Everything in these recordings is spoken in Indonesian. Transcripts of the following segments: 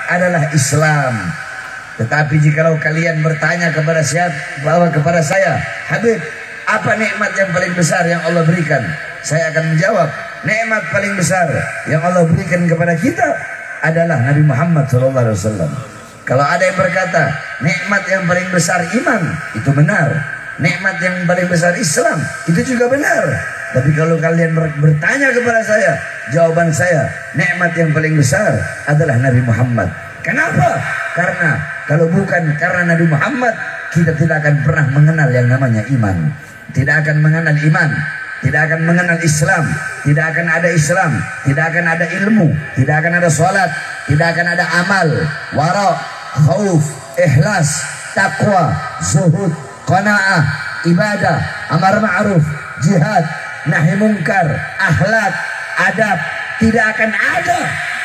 adalah Islam. Tetapi jikalau kalian bertanya kepada saya, Habib, apa nikmat yang paling besar yang Allah berikan? Saya akan menjawab, nikmat paling besar yang Allah berikan kepada kita adalah Nabi Muhammad SAW. Kalau ada yang berkata nikmat yang paling besar iman, itu benar. Nikmat yang paling besar Islam, itu juga benar. Tapi kalau kalian bertanya kepada saya, jawaban saya, nikmat yang paling besar adalah Nabi Muhammad. Kenapa? Karena kalau bukan karena Nabi Muhammad, kita tidak akan pernah mengenal yang namanya iman. Tidak akan mengenal iman, tidak akan mengenal Islam, tidak akan ada Islam, tidak akan ada ilmu, tidak akan ada sholat, tidak akan ada amal, wara, khauf, ikhlas, taqwa, zuhud, qanaah, ibadah, amar ma'ruf, jihad, nahi munkar, akhlak, adab. Tidak akan ada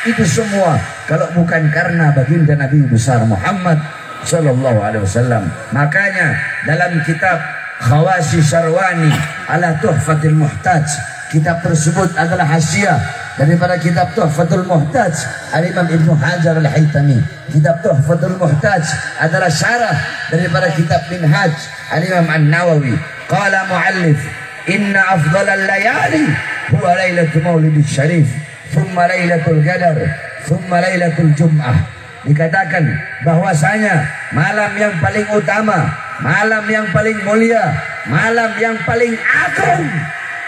itu semua kalau bukan karena baginda Nabi besar Muhammad sallallahu alaihi wasallam. Makanya dalam kitab Khawasi Syarwani ala Tuhfatul Muhtaj, kitab tersebut adalah hasyiah daripada kitab Tuhfatul Muhtaj Al-Imam Ibnu Hajar Al-Haytami. Kitab Tuhfatul Muhtaj adalah syarah daripada kitab Minhaj Al-Imam An-Nawawi. Qala muallif, inna afdalal layali huwa lailatul maulidis syarif, thumma lailatul qadar, thumma lailatul jum'ah. Dikatakan bahwasanya malam yang paling utama, malam yang paling mulia, malam yang paling agung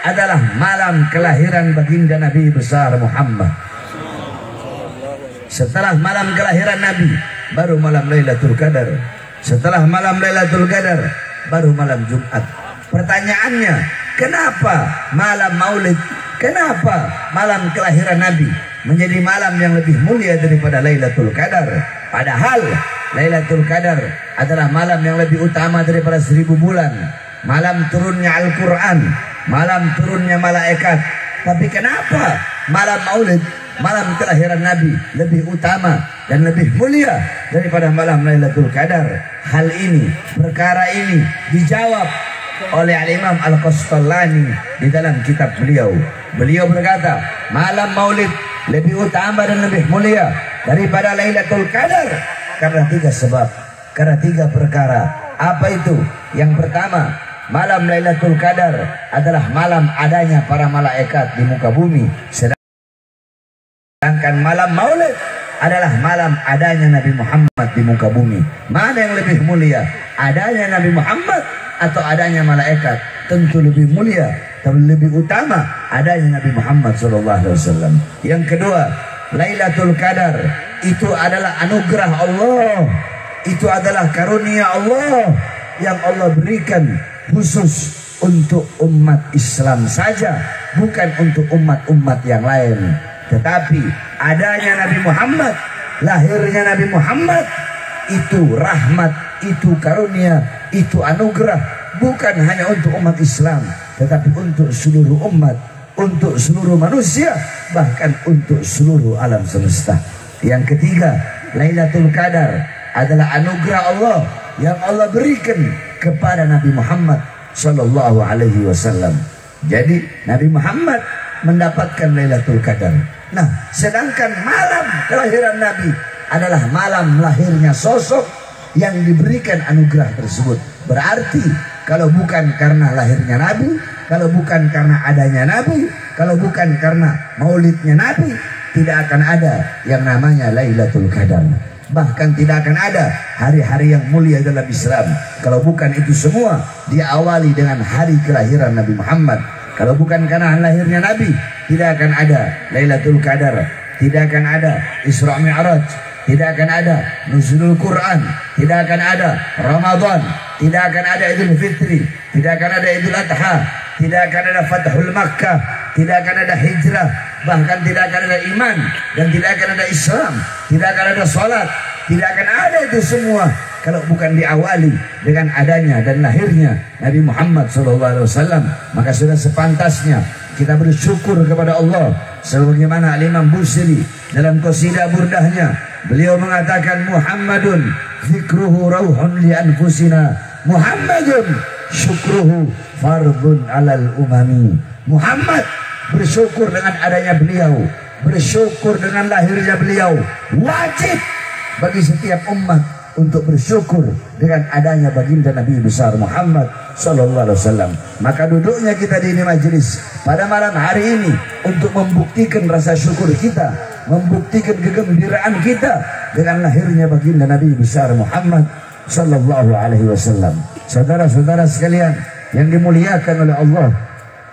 adalah malam kelahiran baginda Nabi besar Muhammad. Setelah malam kelahiran Nabi, baru malam Lailatul Qadar. Setelah malam Lailatul Qadar, baru malam Jumat. Pertanyaannya, kenapa malam Maulid, kenapa malam kelahiran Nabi menjadi malam yang lebih mulia daripada Lailatul Qadar? Padahal Lailatul Qadar adalah malam yang lebih utama daripada 1000 bulan. Malam turunnya Al-Quran, malam turunnya malaikat. Tapi kenapa malam Maulid, malam kelahiran Nabi lebih utama dan lebih mulia daripada malam Lailatul Qadar? Hal ini, perkara ini dijawab oleh Al-Imam Al-Qastallani di dalam kitab beliau. Beliau berkata, malam Maulid lebih utama dan lebih mulia daripada Lailatul Qadar karena 3 sebab, karena 3 perkara. Apa itu? Yang pertama, malam Lailatul Qadar adalah malam adanya para malaikat di muka bumi, sedangkan malam Maulid adalah malam adanya Nabi Muhammad di muka bumi. Mana yang lebih mulia? Adanya Nabi Muhammad atau adanya malaikat? Tentu lebih mulia dan lebih utama adanya Nabi Muhammad SAW. Yang kedua, Lailatul Qadar itu adalah anugerah Allah, itu adalah karunia Allah yang Allah berikan khusus untuk umat Islam saja, bukan untuk umat-umat yang lain. Tetapi adanya Nabi Muhammad, lahirnya Nabi Muhammad, itu rahmat, itu karunia, itu anugerah, bukan hanya untuk umat Islam, tetapi untuk seluruh umat, untuk seluruh manusia, bahkan untuk seluruh alam semesta. Yang ketiga, Lailatul Qadar adalah anugerah Allah yang Allah berikan kepada Nabi Muhammad sallallahu alaihi wasallam. Jadi Nabi Muhammad mendapatkan Lailatul Qadar. Nah, sedangkan malam kelahiran Nabi adalah malam lahirnya sosok yang diberikan anugerah tersebut. Berarti kalau bukan karena lahirnya Nabi, kalau bukan karena adanya Nabi, kalau bukan karena maulidnya Nabi, tidak akan ada yang namanya Lailatul Qadar. Bahkan tidak akan ada hari-hari yang mulia dalam Islam kalau bukan itu semua diawali dengan hari kelahiran Nabi Muhammad. Kalau bukan karena lahirnya Nabi, tidak akan ada Lailatul Qadar, tidak akan ada Isra Mi'raj, tidak akan ada Nuzulul Quran, tidak akan ada Ramadan, tidak akan ada Idul Fitri, tidak akan ada Idul Adha, tidak akan ada Fathul Makkah, tidak akan ada hijrah, bahkan tidak akan ada iman, dan tidak akan ada Islam, tidak akan ada sholat, tidak akan ada itu semua kalau bukan diawali dengan adanya dan lahirnya Nabi Muhammad SAW. Maka sudah sepantasnya kita bersyukur kepada Allah, sebagaimana Al-Imam Busiri dalam qasidah burdahnya, beliau mengatakan, Muhammadun zikruhu rauhun li anfusina, Muhammadun syukruhu fardun alal umami. Muhammad, bersyukur dengan adanya beliau, bersyukur dengan lahirnya beliau, wajib bagi setiap umat untuk bersyukur dengan adanya baginda Nabi besar Muhammad sallallahu alaihi wasallam. Maka duduknya kita di ini majelis pada malam hari ini untuk membuktikan rasa syukur kita, membuktikan kegembiraan kita dengan lahirnya baginda Nabi besar Muhammad sallallahu alaihi wasallam. Saudara-saudara sekalian yang dimuliakan oleh Allah,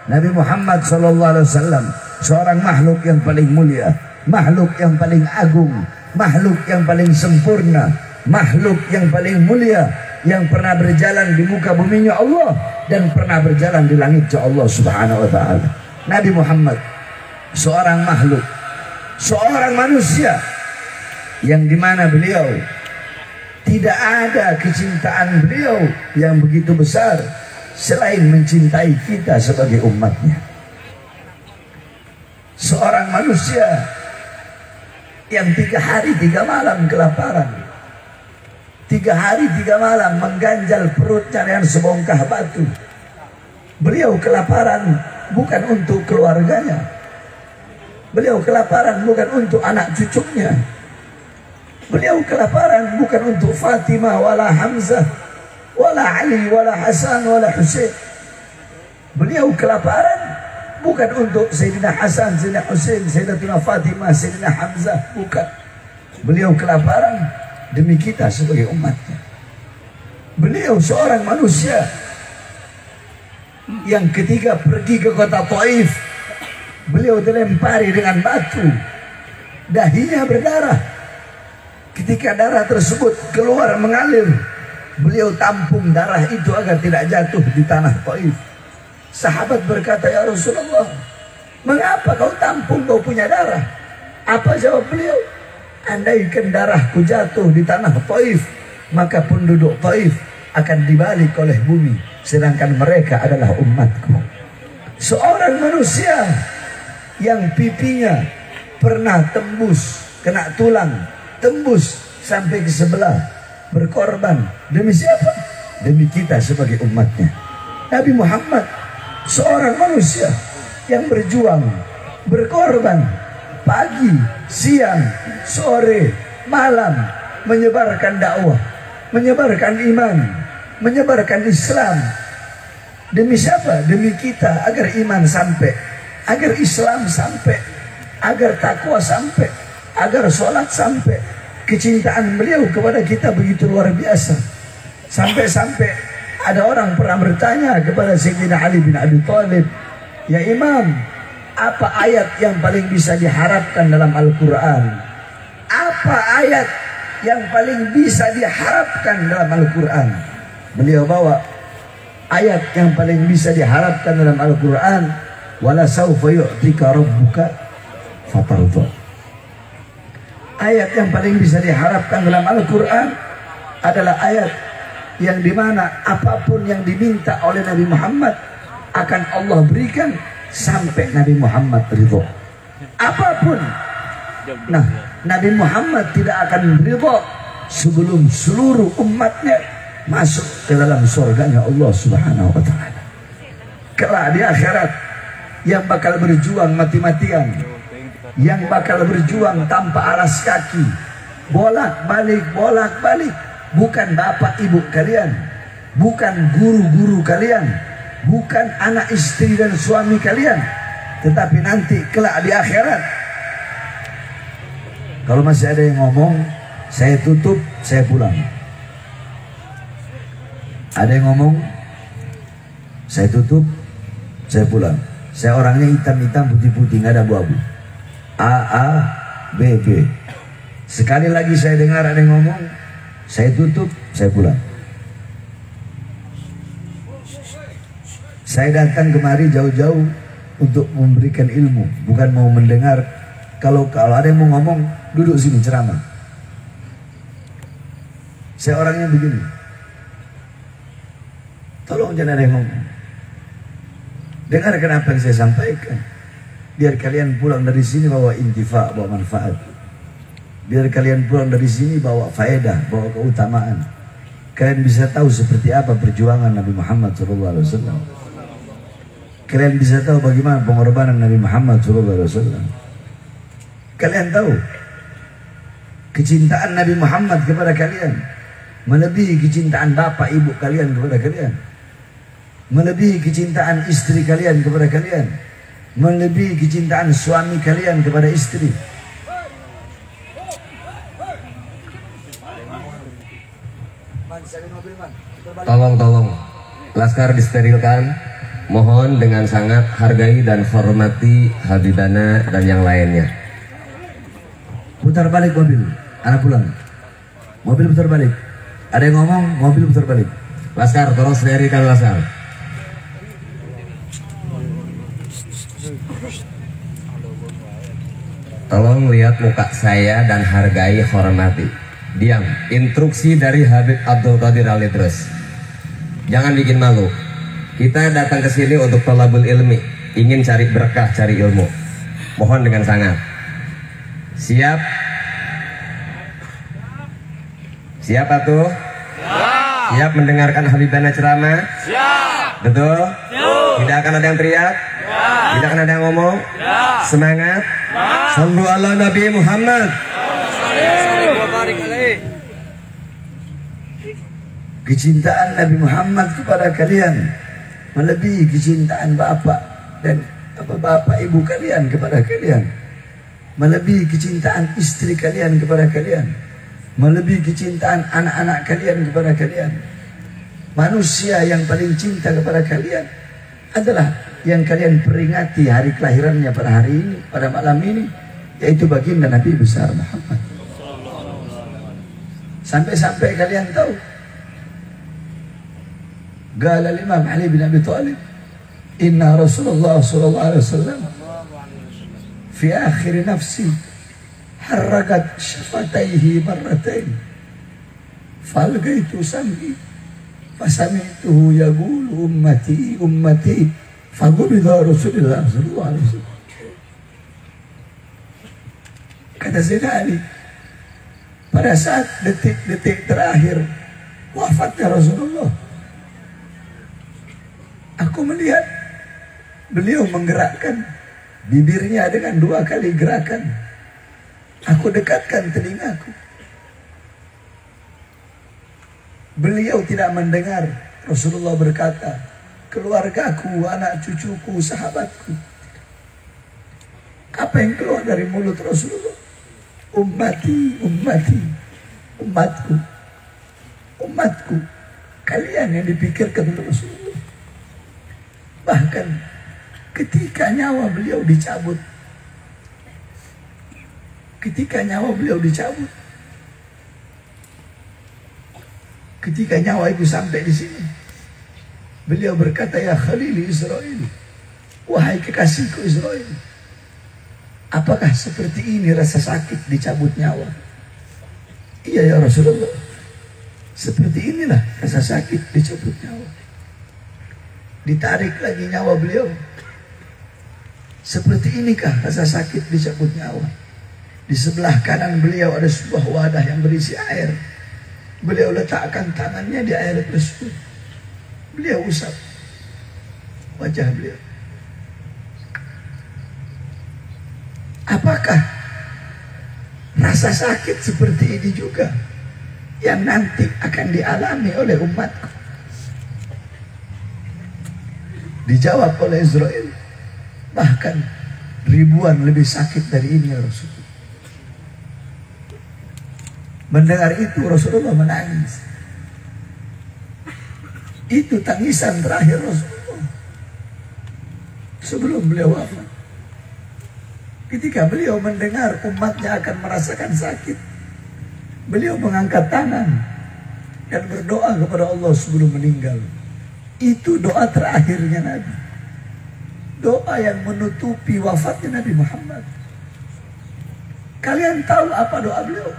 Nabi Muhammad sallallahu alaihi wasallam seorang makhluk yang paling mulia, makhluk yang paling agung, makhluk yang paling sempurna, makhluk yang paling mulia yang pernah berjalan di muka buminya Allah dan pernah berjalan di langitnya Allah subhanahu wa ta'ala. Nabi Muhammad seorang makhluk, seorang manusia yang dimana beliau tidak ada kecintaan beliau yang begitu besar selain mencintai kita sebagai umatnya. Seorang manusia yang 3 hari 3 malam kelaparan, 3 hari 3 malam mengganjal perutnya dengan sebongkah batu. Beliau kelaparan bukan untuk keluarganya, beliau kelaparan bukan untuk anak cucunya, beliau kelaparan bukan untuk Fatimah wala Hamzah wala Ali wala Hasan wala Husain. Beliau kelaparan bukan untuk Sayyidina Hasan, Sayyidina Husain, Sayyidatina Fatimah, Sayyidina Hamzah, bukan. Beliau kelaparan demi kita sebagai umatnya. Beliau seorang manusia yang ketika pergi ke kota Taif, beliau dilempari dengan batu, dahinya berdarah. Ketika darah tersebut keluar mengalir, beliau tampung darah itu agar tidak jatuh di tanah Taif. Sahabat berkata, ya Rasulullah, mengapa kau tampung, kau punya darah? Apa jawab beliau? Andaikan darahku jatuh di tanah Taif, maka penduduk Taif akan dibalik oleh bumi, sedangkan mereka adalah umatku. Seorang manusia yang pipinya pernah tembus, kena tulang, tembus sampai ke sebelah, berkorban demi siapa? Demi kita sebagai umatnya. Nabi Muhammad seorang manusia yang berjuang, berkorban pagi, siang, sore, malam, menyebarkan dakwah, menyebarkan iman, menyebarkan Islam. Demi siapa? Demi kita, agar iman sampai, agar Islam sampai, agar takwa sampai, agar sholat sampai. Kecintaan beliau kepada kita begitu luar biasa, sampai-sampai ada orang pernah bertanya kepada Sayyidina Ali bin Abi Thalib, ya Imam, apa ayat yang paling bisa diharapkan dalam Al-Quran? Apa ayat yang paling bisa diharapkan dalam Al-Quran? Beliau bawa ayat yang paling bisa diharapkan dalam Al-Quran, wala sawfa yu'tika rabbuka fatardha. Ayat yang paling bisa diharapkan dalam Al-Quran adalah ayat yang dimana apapun yang diminta oleh Nabi Muhammad akan Allah berikan sampai Nabi Muhammad ridho. Apapun. Nah, Nabi Muhammad tidak akan ridho sebelum seluruh umatnya masuk ke dalam surganya Allah subhanahu wa ta'ala. Kelak di akhirat, yang bakal berjuang mati-matian, yang bakal berjuang tanpa alas kaki, bolak-balik, bukan bapak ibu kalian, bukan guru-guru kalian, bukan anak istri dan suami kalian, tetapi nanti kelak di akhirat. Kalau masih ada yang ngomong, saya tutup, saya pulang. Ada yang ngomong, saya tutup, saya pulang. Saya orangnya hitam-hitam, putih-putih, nggak ada abu-abu. A, B, B. Sekali lagi saya dengar ada yang ngomong, saya tutup, saya pulang. Saya datang kemari jauh-jauh untuk memberikan ilmu, bukan mau mendengar. Kalau ada yang mau ngomong, duduk sini ceramah. Saya orangnya begini. Tolong jangan ada yang ngomong. Dengarkan apa yang saya sampaikan. Biar kalian pulang dari sini bawa intifa, bawa manfaat. Biar kalian pulang dari sini bawa faedah, bawa keutamaan. Kalian bisa tahu seperti apa perjuangan Nabi Muhammad SAW. Kalian bisa tahu bagaimana pengorbanan Nabi Muhammad SAW. Kalian tahu kecintaan Nabi Muhammad kepada kalian melebihi kecintaan bapak ibu kalian kepada kalian, melebihi kecintaan istri kalian kepada kalian, melebihi kecintaan suami kalian kepada istri. Tolong Laskar disterilkan. Mohon dengan sangat hargai dan hormati Habibana dan yang lainnya. Putar balik mobil, anak pulang. Mobil putar balik. Ada yang ngomong, mobil putar balik. Laskar, tolong sterilkan Laskar. Tolong lihat muka saya dan hargai, hormati. Diam. Instruksi dari Habib Abdul Qadir Al-Idrus. Jangan bikin malu. Kita datang ke sini untuk thalabul ilmi, ingin cari berkah, cari ilmu. Mohon dengan sangat. Siap? Siapa tuh? Siap. Siap mendengarkan Habibana ceramah? Siap. Betul? Siap. Tidak akan ada yang teriak? Siap. Tidak akan ada yang ngomong? Siap. Semangat? Sallu ala Nabi Muhammad. Kecintaan Nabi Muhammad kepada kalian melebihi kecintaan bapak dan bapak ibu kalian kepada kalian, melebihi kecintaan istri kalian kepada kalian, melebihi kecintaan anak-anak kalian kepada kalian. Manusia yang paling cinta kepada kalian adalah yang kalian peringati hari kelahirannya pada hari ini, pada malam ini, yaitu baginda Nabi besar Muhammad. Sampai-sampai kalian tahu, qala Imam Ali bin Abi Thalib, inna Rasulullah sallallahu alaihi wasallam fi akhir nafsi harrakat syafataihi marratain falqaitu sam'i fasamituhu yaqulu ummati ummati faqubida Rasulullah sallallahu alaihi wasallam. Kata Sayyidina Ali, pada saat detik-detik terakhir wafatnya Rasulullah, aku melihat beliau menggerakkan bibirnya dengan 2 kali gerakan. Aku dekatkan telingaku. Beliau tidak mendengar Rasulullah berkata, keluargaku, anak cucuku, sahabatku. Apa yang keluar dari mulut Rasulullah? Ummati, ummati, umatku, umatku. Kalian yang dipikirkan oleh Rasulullah. Bahkan ketika nyawa beliau dicabut, ketika nyawa itu sampai di sini, beliau berkata, ya Khalili Israel, wahai kekasihku Israel, apakah seperti ini rasa sakit dicabut nyawa? Iya ya Rasulullah, seperti inilah rasa sakit dicabut nyawa. Ditarik lagi nyawa beliau. Seperti inikah rasa sakit dicabut nyawa? Di sebelah kanan beliau ada sebuah wadah yang berisi air. Beliau letakkan tangannya di air tersebut. Beliau usap wajah beliau. Apakah rasa sakit seperti ini juga yang nanti akan dialami oleh umatku? Dijawab oleh Israel, bahkan ribuan lebih sakit dari ini ya Rasulullah. Mendengar itu Rasulullah menangis. Itu tangisan terakhir Rasulullah sebelum beliau wafat. Ketika beliau mendengar umatnya akan merasakan sakit, beliau mengangkat tangan dan berdoa kepada Allah sebelum meninggal. Itu doa terakhirnya Nabi. Doa yang menutupi wafatnya Nabi Muhammad. Kalian tahu apa doa beliau?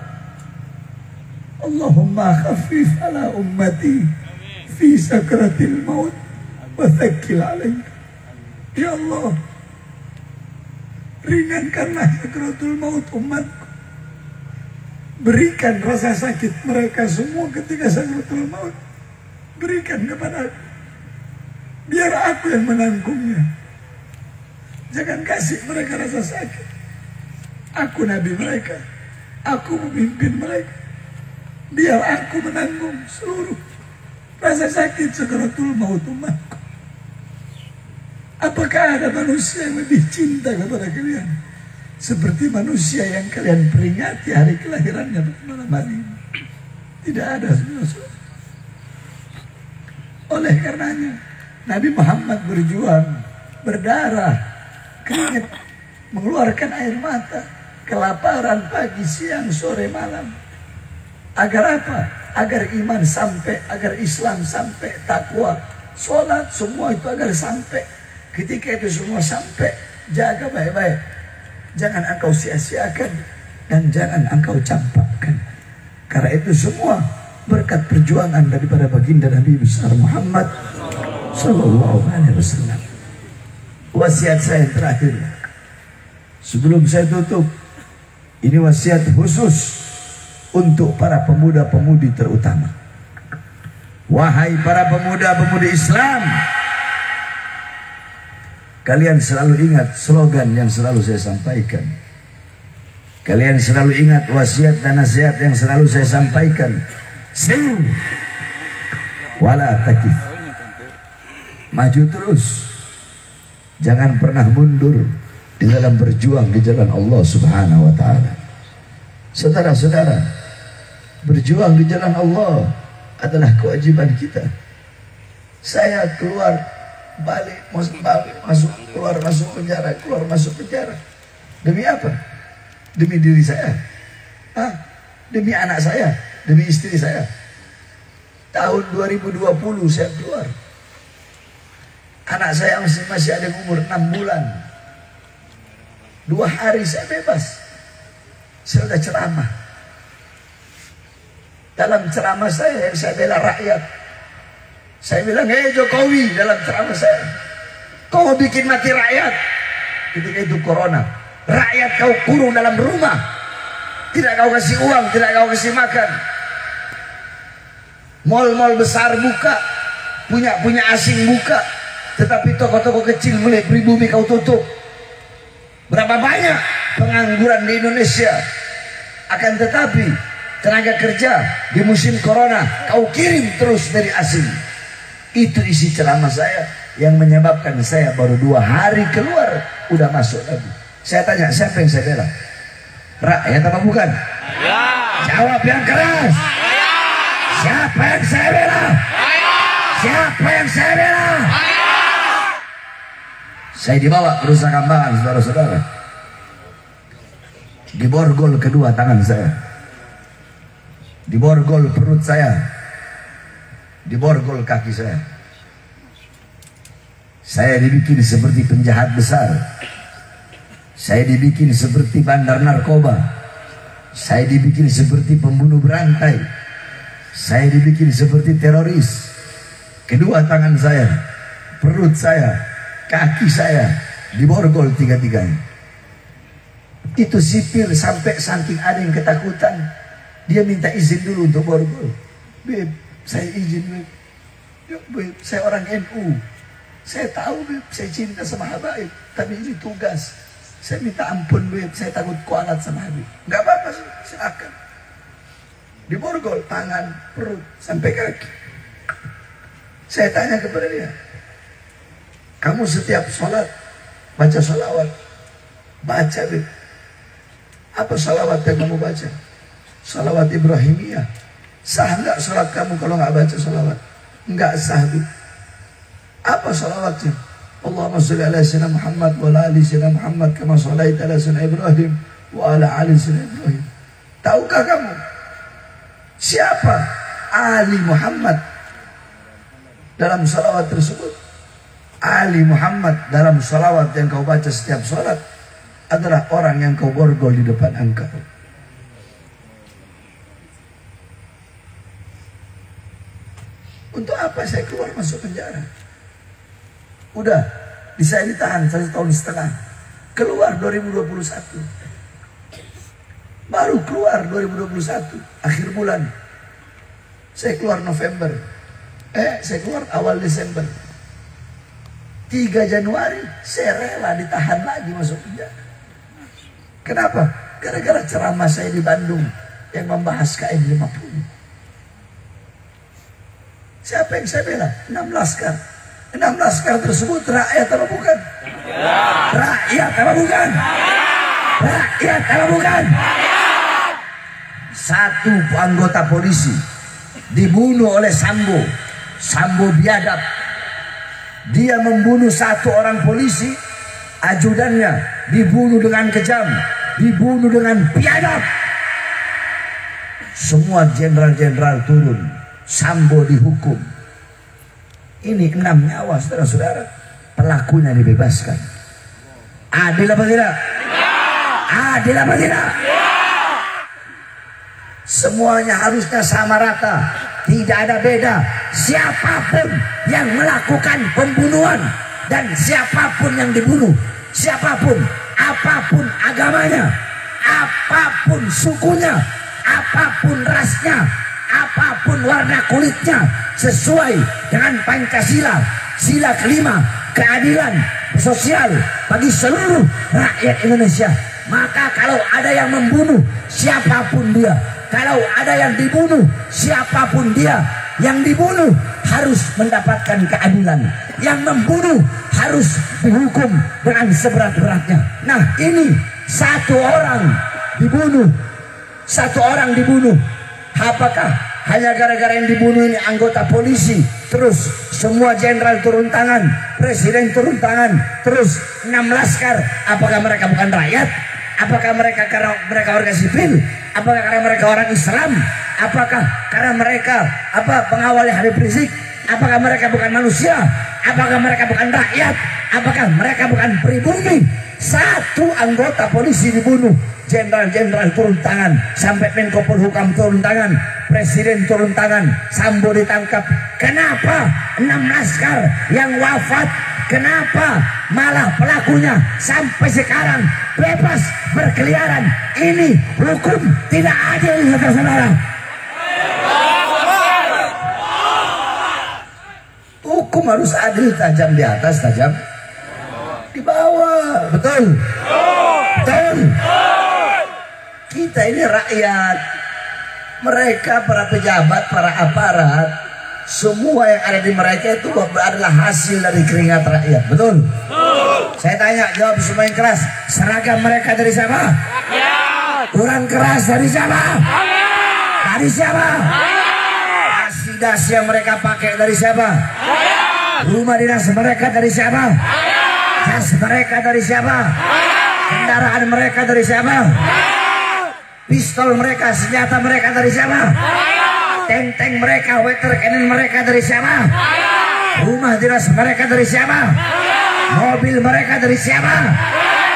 Allahumma khafif ala ummati fi sakratil maut wa thakkil alaih. Ya Allah, ringankanlah sakratul maut umatku. Berikan rasa sakit mereka semua ketika sakratul maut. Berikan kepada aku. Biar aku yang menanggungnya. Jangan kasih mereka rasa sakit. Aku Nabi mereka. Aku memimpin mereka. Biar aku menanggung seluruh rasa sakit sakaratul maut umatku. Apakah ada manusia yang lebih cinta kepada kalian seperti manusia yang kalian peringati hari kelahirannya pada malam hari ini? Tidak ada. Oleh karenanya Nabi Muhammad berjuang, berdarah, keringat, mengeluarkan air mata, kelaparan pagi, siang, sore, malam. Agar apa? Agar iman sampai, agar Islam sampai, takwa, sholat, semua itu agar sampai. Ketika itu semua sampai, jaga baik-baik. Jangan engkau sia-siakan dan jangan engkau campakkan. Karena itu semua berkat perjuangan daripada baginda Nabi besar Muhammad Sallallahu Alaihi Wasallam. Wasiat saya terakhir sebelum saya tutup, ini wasiat khusus untuk para pemuda-pemudi terutama. Wahai para pemuda-pemudi Islam, kalian selalu ingat slogan yang selalu saya sampaikan. Kalian selalu ingat wasiat dan nasihat yang selalu saya sampaikan. Siru wala takif. Maju terus. Jangan pernah mundur di dalam berjuang di jalan Allah Subhanahu wa taala. Saudara-saudara, berjuang di jalan Allah adalah kewajiban kita. Saya keluar balik, masuk, keluar masuk penjara, keluar masuk penjara. Demi apa? Demi diri saya. Demi anak saya, demi istri saya. Tahun 2020 saya keluar. Anak saya masih ada umur 6 bulan. 2 hari saya bebas. Saya sudah ceramah. Dalam ceramah saya bela rakyat. Saya bilang, hei Jokowi, dalam ceramah saya, kau mau bikin mati rakyat. Ketika itu corona, rakyat kau kurung dalam rumah, tidak kau kasih uang, tidak kau kasih makan. Mal-mal besar buka, punya asing buka, tetapi toko-toko kecil mulai pribumi kau tutup. Berapa banyak pengangguran di Indonesia? Akan tetapi tenaga kerja di musim corona kau kirim terus dari asing. Itu isi ceramah saya yang menyebabkan saya baru 2 hari keluar udah masuk lagi. Saya tanya, siapa yang saya bela? Rakyat apa bukan? Ya. Jawab yang keras. Ya. Siapa yang saya bela? Ya. Siapa yang saya bela? Ya. Saya dibawa ke Nusa Kambangan, saudara-saudara. Diborgol kedua tangan saya. Diborgol perut saya. Diborgol kaki saya. Saya dibikin seperti penjahat besar. Saya dibikin seperti bandar narkoba. Saya dibikin seperti pembunuh berantai. Saya dibikin seperti teroris. Kedua tangan saya, perut saya, kaki saya diborgol 3-tiganya. Itu sipir sampai saking ada yang ketakutan, dia minta izin dulu untuk borgol. Beb, saya izin, Beb. Yuk, Beb, saya orang NU. Saya tahu, Beb, saya cinta sama Habib, tapi ini tugas. Saya minta ampun, Beb, saya takut kualat sama Habib. Nggak apa-apa, silakan. Diborgol tangan, perut, sampai kaki. Saya tanya kepada dia, kamu setiap sholat baca sholawat? Baca, Beb. Apa sholawat yang kamu baca? Sholawat Ibrahimiyah. Sah nggak sholat kamu kalau nggak baca sholawat? Nggak sah, Beb. Apa sholawatnya? Allahumma sholli ala sayyidina Muhammad wa ala ali sayyidina Muhammad kama shallaita ala sayyidina Ibrahim wa ala ali sayyidina Ibrahim. Tahukah kamu siapa Ali Muhammad dalam sholawat tersebut? Ali Muhammad dalam sholawat yang kau baca setiap sholat adalah orang yang kau borgol di depan engkau. Untuk apa saya keluar masuk penjara? Udah, saya ditahan 1,5 tahun. Keluar 2021. Baru keluar 2021, akhir bulan. Saya keluar November. Saya keluar awal Desember. 3 Januari, saya rela ditahan lagi masuk penjara. Kenapa? Gara-gara ceramah saya di Bandung yang membahas KM 50. Siapa yang saya bela? 6 laskar. 6 laskar tersebut rakyat apa bukan? Rakyat apa bukan? Rakyat apa bukan? Satu anggota polisi dibunuh oleh Sambo. Sambo biadab. Dia membunuh satu orang polisi, ajudannya dibunuh dengan kejam, dibunuh dengan biadab. Semua jenderal-jenderal turun, Sambo dihukum. Ini 6 nyawa, saudara-saudara. Pelakunya dibebaskan. Adil apa tidak? Adil apa tidak? Semuanya harusnya sama rata, tidak ada beda. Siapapun yang melakukan pembunuhan dan siapapun yang dibunuh, siapapun, apapun agamanya, apapun sukunya, apapun rasnya, apapun warna kulitnya, sesuai dengan Pancasila, sila kelima, keadilan sosial bagi seluruh rakyat Indonesia. Maka kalau ada yang membunuh, siapapun dia, kalau ada yang dibunuh, siapapun dia, yang dibunuh harus mendapatkan keadilan. Yang membunuh harus dihukum dengan seberat-beratnya. Nah, ini satu orang dibunuh. Satu orang dibunuh. Apakah hanya gara-gara yang dibunuh ini anggota polisi, terus semua jenderal turun tangan, presiden turun tangan, terus 6 laskar? Apakah mereka bukan rakyat? Apakah mereka karena mereka warga sipil? Apakah karena mereka orang Islam? Apakah karena mereka pengawal Habib Rizik? Apakah mereka bukan manusia? Apakah mereka bukan rakyat? Apakah mereka bukan pribumi? Satu anggota polisi dibunuh, jenderal-jenderal turun tangan, sampai Menko Polhukam turun tangan, presiden turun tangan, Sambo ditangkap. Kenapa 6 laskar yang wafat? Kenapa malah pelakunya sampai sekarang bebas berkeliaran? Ini hukum tidak adil, saudara-saudara. Hukum harus adil, tajam di atas, tajam di bawah. Betul? Betul? Kita ini rakyat. Mereka para pejabat, para aparat, semua yang ada di mereka itu adalah hasil dari keringat rakyat. Betul? Saya tanya, jawab semua yang keras. Seragam mereka dari siapa? Kurang keras dari siapa? Dari siapa? Dasi yang mereka pakai dari siapa? Rumah dinas mereka dari siapa? Jas mereka dari siapa? Kendaraan mereka dari siapa? Pistol mereka, senjata mereka dari siapa? Tank mereka, water cannon mereka dari siapa? Rumah dinas mereka dari siapa? Mobil mereka dari siapa?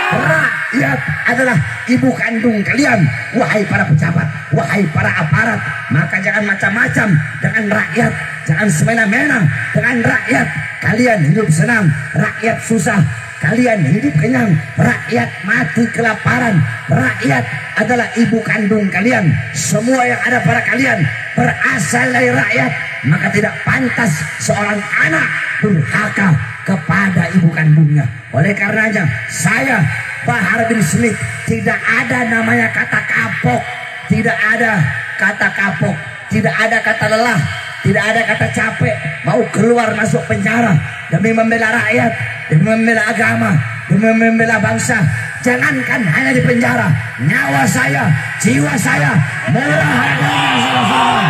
Rakyat adalah ibu kandung kalian, wahai para pejabat, wahai para aparat. Maka jangan macam-macam dengan rakyat, jangan semena-mena dengan rakyat. Kalian hidup senang, rakyat susah. Kalian hidup kenyang, rakyat mati kelaparan. Rakyat adalah ibu kandung kalian. Semua yang ada pada kalian berasal dari rakyat. Maka tidak pantas seorang anak durhaka kepada ibu kandungnya. Oleh karenanya saya, Bahar bin Smith, tidak ada namanya kata kapok. Tidak ada kata kapok. Tidak ada kata lelah. Tidak ada kata capek mau keluar masuk penjara demi membela rakyat, demi membela agama, demi membela bangsa. Jangankan hanya di penjara, nyawa saya, jiwa saya murah harganya.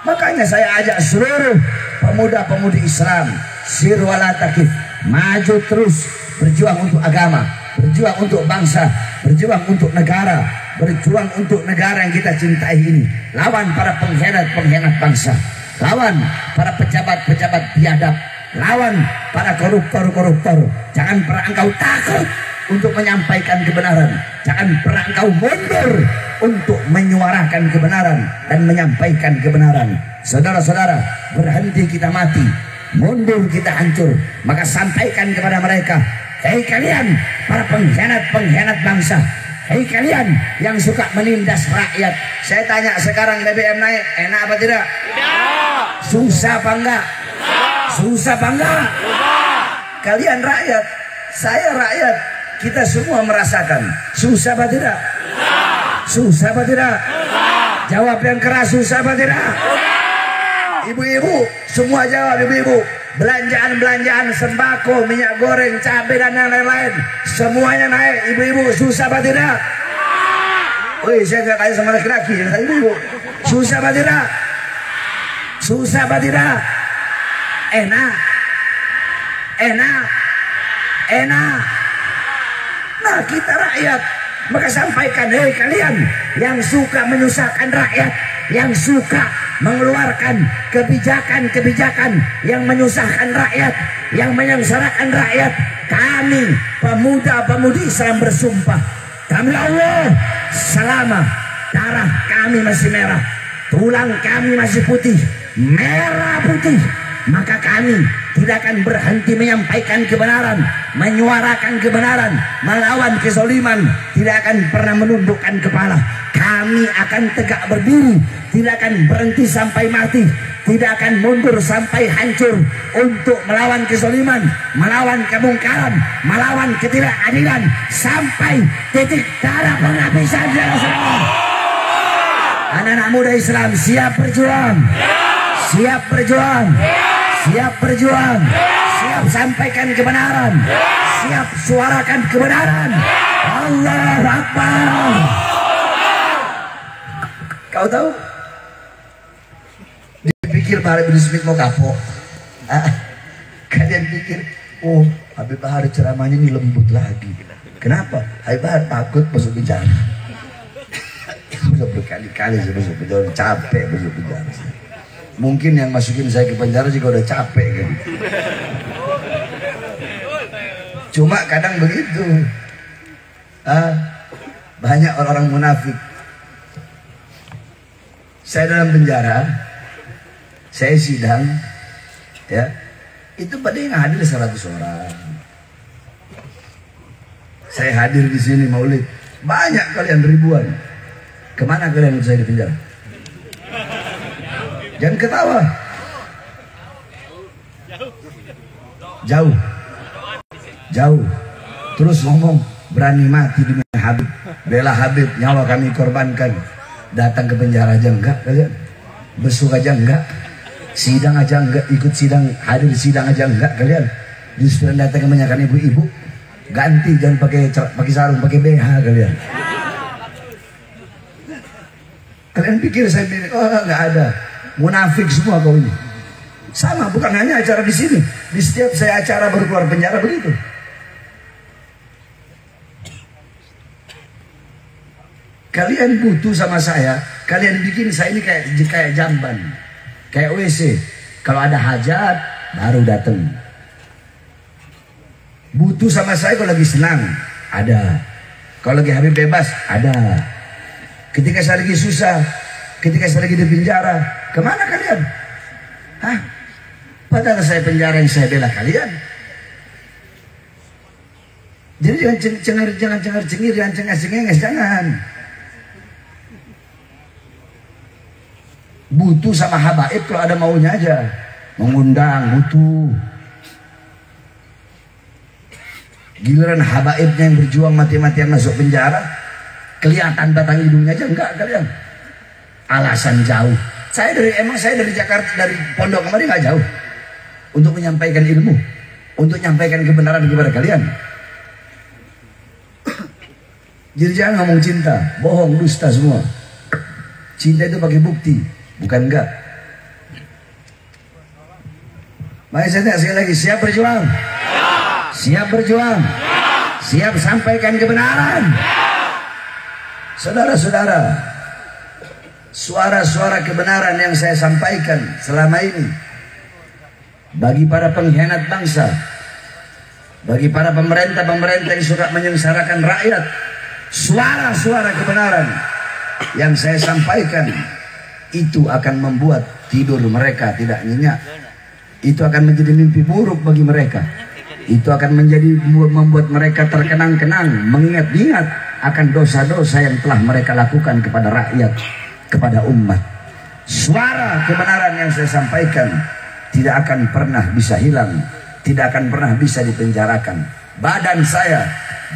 Makanya saya ajak seluruh pemuda-pemudi Islam, sir wala takif, maju terus, berjuang untuk agama, berjuang untuk bangsa, berjuang untuk negara, berjuang untuk negara yang kita cintai ini. Lawan para pengkhianat-pengkhianat bangsa, lawan para pejabat-pejabat biadab, lawan para koruptor-koruptor. Jangan pernah engkau takut untuk menyampaikan kebenaran. Jangan pernah engkau mundur untuk menyuarakan kebenaran dan menyampaikan kebenaran. Saudara-saudara, berhenti kita mati, mundur kita hancur. Maka sampaikan kepada mereka, hei kalian para pengkhianat-pengkhianat bangsa, hei kalian yang suka menindas rakyat. Saya tanya sekarang, BBM naik, enak apa tidak? Tidak. Susah apa enggak? Susah apa enggak? Kalian rakyat, saya rakyat. kita semua merasakan. Susah apa tidak? Susah apa tidak? Jawab yang keras, susah apa tidak? Ibu-ibu, semua jawab ibu-ibu. Belanjaan sembako, minyak goreng, cabai dan yang lain-lain, semuanya naik. Ibu-ibu, susah apa tidak? Woi, saya nggak tanya sama laki-laki, ibu-ibu. Susah apa tidak? Susah apa tidak? Enak. Nah, kita rakyat, maka sampaikan, hei kalian yang suka menyusahkan rakyat, yang suka mengeluarkan kebijakan-kebijakan yang menyusahkan rakyat, yang menyengsarakan rakyat, kami pemuda-pemudi Islam bersumpah, demi Allah, selama darah kami masih merah, tulang kami masih putih, merah putih, maka kami tidak akan berhenti menyampaikan kebenaran, menyuarakan kebenaran, melawan kezaliman, tidak akan pernah menundukkan kepala. Kami akan tegak berdiri, tidak akan berhenti sampai mati, tidak akan mundur sampai hancur untuk melawan kezaliman, melawan kemungkaran, melawan ketidakadilan sampai titik darah penghabisan. Anak-anak muda Islam siap berjuang, siap berjuang, siap berjuang, siap sampaikan kebenaran, siap suarakan kebenaran. Allahu Akbar. Kau tahu? Dipikir Pak Habib Smith mau kapok. Kalian pikir, oh Habib Bahar ceramahnya ini lembut lagi. Kenapa? Habib Bahar takut masuk penjara. Sudah berkali-kali saya masuk penjara, capek masuk penjara. Mungkin yang masukin saya ke penjara juga udah capek kan. Cuma kadang begitu. Banyak orang munafik. Saya dalam penjara, saya sidang, ya, itu pada yang hadir 100 orang. Saya hadir di sini maulid, banyak kalian ribuan. Kemana kalian untuk saya di penjara? Jangan ketawa. Jauh. Jauh. Terus ngomong, berani mati demi Habib, bela Habib, nyawa kami korbankan. Datang ke penjara aja enggak kalian? Besuk aja enggak? Sidang aja enggak? Ikut sidang, hadir sidang aja enggak kalian? Justru datang kebanyakan ibu-ibu. Ganti, jangan pakai sarung, pakai BH kalian. Kalian pikir saya bilang, oh enggak ada. Munafik semua kau ini. Sama, bukan hanya acara di sini. Di setiap saya acara baru keluar penjara begitu. Kalian butuh sama saya, kalian bikin saya ini kayak jamban, kayak WC. Kalau ada hajat baru datang. Butuh sama saya kalau lagi senang, ada. Kalau lagi Habib bebas, ada. Ketika saya lagi susah, ketika saya lagi di penjara, kemana kalian? Hah? Padahal saya penjara yang saya bela kalian. Jadi jangan cengar-cengir, jangan cengar-cengir, jangan. Butuh sama habaib kalau ada maunya aja. Mengundang, butuh. Giliran habaibnya yang berjuang mati-matian masuk penjara, kelihatan batang hidungnya aja enggak kalian. Alasan jauh. Saya dari Jakarta, dari Pondok kemarin nggak jauh. Untuk menyampaikan ilmu, untuk menyampaikan kebenaran kepada kalian. Jadi jangan ngomong cinta, bohong, dusta semua. Cinta itu pakai bukti, bukan enggak. Mari saya tanya sekali lagi, siap berjuang? Siap berjuang? Siap sampaikan kebenaran? Saudara-saudara, suara-suara kebenaran yang saya sampaikan selama ini bagi para pengkhianat bangsa, bagi para pemerintah-pemerintah yang suka menyengsarakan rakyat, suara-suara kebenaran yang saya sampaikan itu akan membuat tidur mereka tidak nyenyak. Itu akan menjadi mimpi buruk bagi mereka. Itu akan membuat mereka terkenang-kenang, mengingat-ingat akan dosa-dosa yang telah mereka lakukan kepada rakyat, kepada umat. Suara kebenaran yang saya sampaikan tidak akan pernah bisa hilang, tidak akan pernah bisa dipenjarakan. Badan saya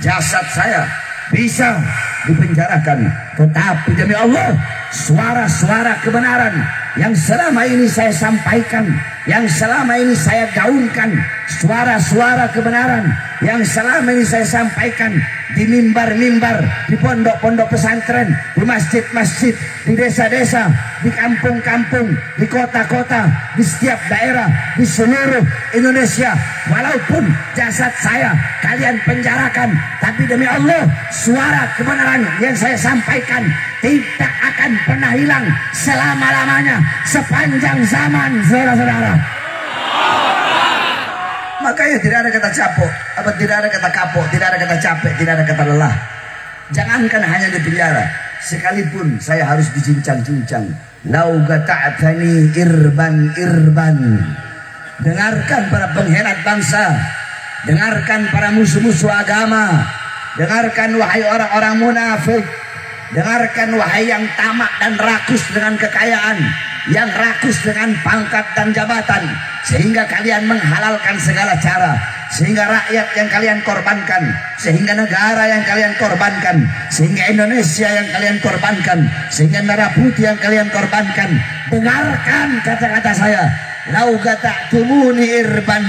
jasad saya bisa dipenjarakan, tetapi demi Allah, suara-suara kebenaran yang selama ini saya sampaikan, yang selama ini saya gaungkan, suara-suara kebenaran yang selama ini saya sampaikan di mimbar-mimbar, di pondok-pondok pesantren, di masjid-masjid, di desa-desa, di kampung-kampung, di kota-kota, di setiap daerah, di seluruh Indonesia. Walaupun jasad saya kalian penjarakan, tapi demi Allah, suara kebenaran yang saya sampaikan tidak akan pernah hilang selama-lamanya, sepanjang zaman, saudara-saudara. Makanya tidak ada kata capek, tidak ada kata kapok, tidak ada kata capek, tidak ada kata lelah. Jangankan hanya di penjara, sekalipun saya harus dicincang-cincang. Lau gata'tani irban. Dengarkan para pengkhianat bangsa, dengarkan para musuh-musuh agama, dengarkan wahai orang-orang munafik, dengarkan wahai yang tamak dan rakus dengan kekayaan, yang rakus dengan pangkat dan jabatan, sehingga kalian menghalalkan segala cara, sehingga rakyat yang kalian korbankan, sehingga negara yang kalian korbankan, sehingga Indonesia yang kalian korbankan, sehingga merah putih yang kalian korbankan. Dengarkan kata-kata saya, lau gata'tumuni irban.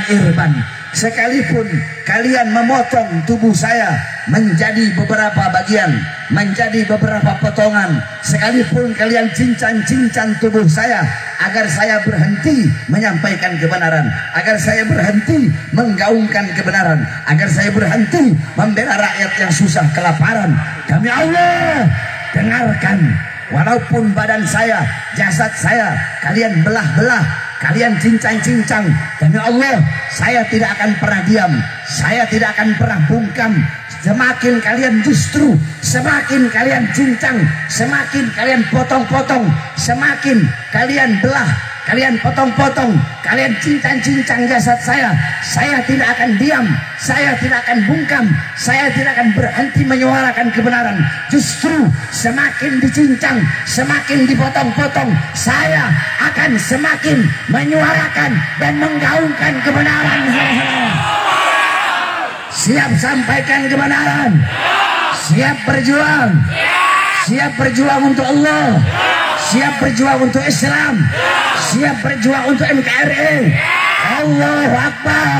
Sekalipun kalian memotong tubuh saya menjadi beberapa bagian, menjadi beberapa potongan, sekalipun kalian cincang-cincang tubuh saya agar saya berhenti menyampaikan kebenaran, agar saya berhenti menggaungkan kebenaran, agar saya berhenti membela rakyat yang susah kelaparan, demi Allah, dengarkan. Walaupun badan saya, jasad saya kalian belah-belah, kalian cincang-cincang, demi Allah, saya tidak akan pernah diam, saya tidak akan pernah bungkam. Semakin kalian justru, semakin kalian cincang, semakin kalian potong-potong, semakin kalian belah, kalian potong-potong, kalian cincang-cincang jasad saya tidak akan diam, saya tidak akan bungkam, saya tidak akan berhenti menyuarakan kebenaran. Justru semakin dicincang, semakin dipotong-potong, saya akan semakin menyuarakan dan menggaungkan kebenaran. Siap sampaikan kebenaran, siap berjuang, siap berjuang untuk Allah, siap berjuang untuk Islam, siap berjuang untuk NKRI. Allahu Akbar.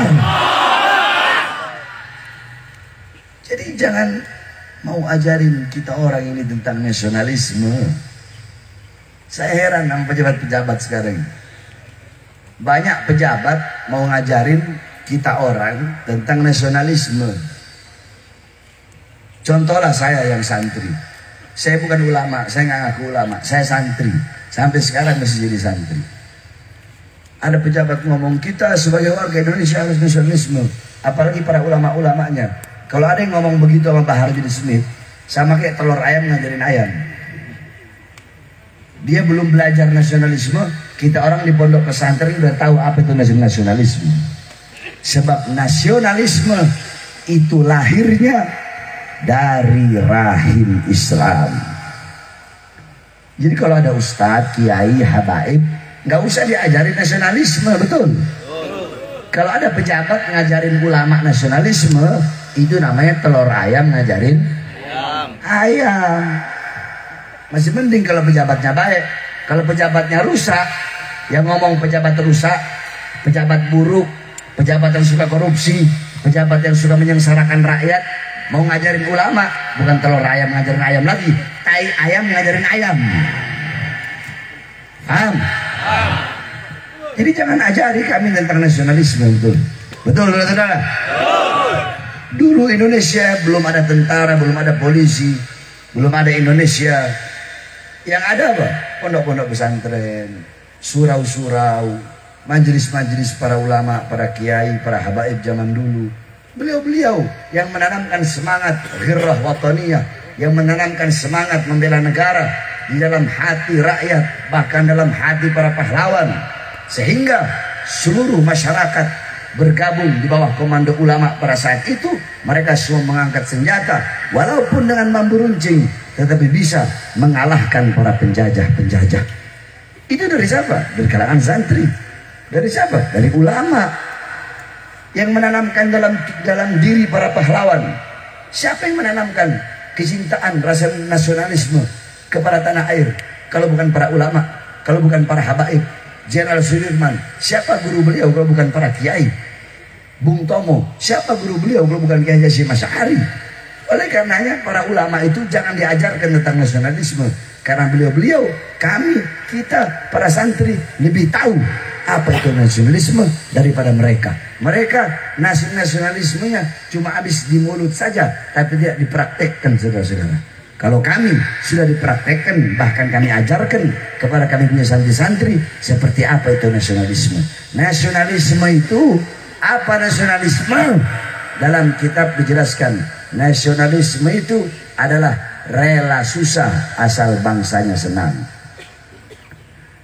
Jadi jangan mau ajarin kita orang ini tentang nasionalisme. Saya heran sama pejabat-pejabat sekarang. Banyak pejabat mau ngajarin kita orang tentang nasionalisme. Contohlah saya yang santri. Saya bukan ulama, saya nggak ngaku ulama, saya santri. Sampai sekarang masih jadi santri. Ada pejabat ngomong kita sebagai warga Indonesia harus nasionalisme. Apalagi para ulama-ulamanya. Kalau ada yang ngomong begitu sama Bahar bin Smith, sama kayak telur ayam ngajarin ayam. Dia belum belajar nasionalisme, kita orang di pondok pesantren udah tahu apa itu nasionalisme. Sebab nasionalisme itu lahirnya dari rahim Islam. Jadi kalau ada ustadz, kiai, habaib, nggak usah diajarin nasionalisme, betul? Kalau ada pejabat ngajarin ulama nasionalisme, itu namanya telur ayam ngajarin ayam. Masih mending kalau pejabatnya baik. Kalau pejabatnya rusak, yang ngomong pejabat rusak, pejabat buruk, pejabat yang suka korupsi, pejabat yang suka menyengsarakan rakyat, mau ngajarin ulama, bukan telur ayam ngajarin ayam lagi, tai ayam ngajarin ayam. Paham? Jadi jangan ajari kami tentang nasionalisme, betul? Betul, saudara? Dulu Indonesia belum ada tentara, belum ada polisi, belum ada Indonesia. Yang ada apa? Pondok-pondok pesantren, surau-surau, majelis-majelis para ulama, para kiai, para habaib zaman dulu. Beliau-beliau yang menanamkan semangat ghirrah wataniyah, yang menanamkan semangat membela negara di dalam hati rakyat, bahkan dalam hati para pahlawan, sehingga seluruh masyarakat bergabung di bawah komando ulama pada saat itu. Mereka semua mengangkat senjata walaupun dengan bambu runcing, tetapi bisa mengalahkan para penjajah-penjajah. Itu dari siapa? Dari kalangan santri. Dari siapa? Dari ulama yang menanamkan dalam diri para pahlawan Siapa yang menanamkan kecintaan rasa nasionalisme kepada tanah air kalau bukan para ulama, kalau bukan para habaib? Jenderal Sudirman, siapa guru beliau kalau bukan para kiai? Bung Tomo, siapa guru beliau kalau bukan Kiai Hasyim Asy'ari? Oleh karenanya para ulama itu jangan diajarkan tentang nasionalisme, karena beliau-beliau, kami, kita, para santri lebih tahu apa itu nasionalisme daripada mereka. Mereka nasionalismenya cuma habis di mulut saja, tapi tidak dipraktekkan, saudara-saudara. Kalau kami sudah dipraktekkan, bahkan kami ajarkan kepada kami punya santri-santri seperti apa itu nasionalisme. Nasionalisme itu apa? Nasionalisme dalam kitab dijelaskan, nasionalisme itu adalah rela susah asal bangsanya senang,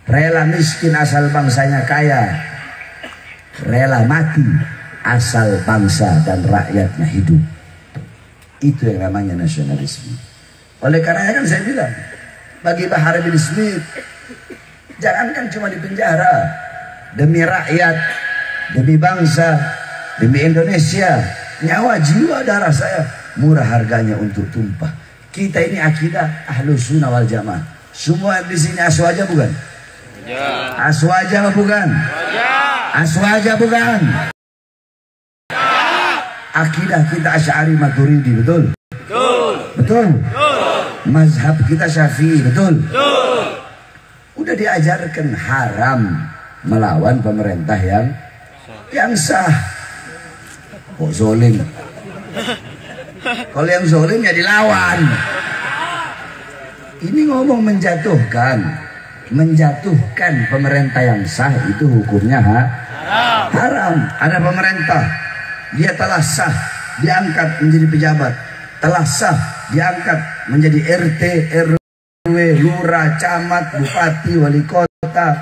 rela miskin asal bangsanya kaya, rela mati asal bangsa dan rakyatnya hidup. Itu yang namanya nasionalisme. Oleh karenanya kan saya bilang, bagi Bahar bin Smith, jangankan cuma di penjara, demi rakyat, demi bangsa, demi Indonesia, nyawa, jiwa, darah saya murah harganya untuk tumpah. Kita ini akidah Ahlus Sunnah wal Jamaah. Semua di sini aswaja bukan? Ya. Aswaja bukan? Ya. Aswaja bukan? Ya. Akidah kita Asy'ari Maturidi, betul? Betul. Betul. Betul. Mazhab kita Syafi'i, betul? Betul. Udah diajarkan haram melawan pemerintah yang sah. Kok zolim? Kalau yang zolim ya dilawan. Ini ngomong menjatuhkan pemerintah yang sah itu hukumnya haram. Ada pemerintah, dia telah sah diangkat menjadi pejabat, telah sah diangkat menjadi RT, RW, lurah, camat, bupati, wali kota,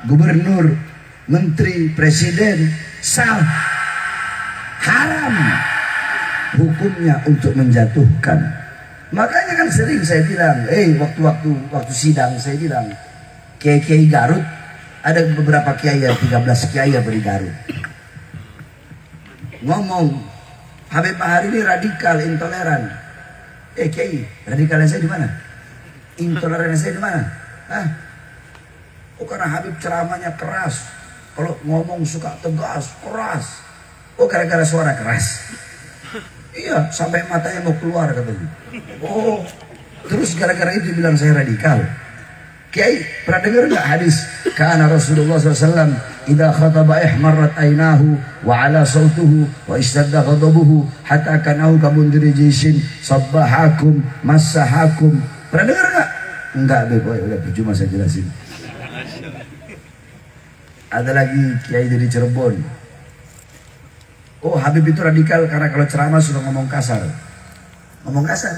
gubernur, menteri, presiden, sah. Haram hukumnya untuk menjatuhkan. Makanya kan sering saya bilang, waktu sidang saya bilang, kiai Garut, ada beberapa kiai, 13 kiai yang di Garut, ngomong Habib Bahar ini radikal, intoleran. Kiai, radikalnya saya di mana? Intolerannya saya di mana? Oh, karena Habib ceramahnya keras, kalau ngomong suka tegas, keras. Oh, gara-gara suara keras. Iya, sampai matanya mau keluar katanya. Oh, terus gara-gara itu bilang saya radikal. Kiai, pernah dengar nggak hadis? Kana Rasulullah SAW idza khataba ihmarrat aynahu wa ala sautuhu wa istadda ghadabuhu hatta kanahu kabundiri jishin sabbahakum massahakum. Pernah dengar nggak? Enggak, boy, udah percuma saya jelasin. Ada lagi kiai dari Cirebon. Oh, Habib itu radikal karena kalau ceramah sudah ngomong kasar. Ngomong kasar?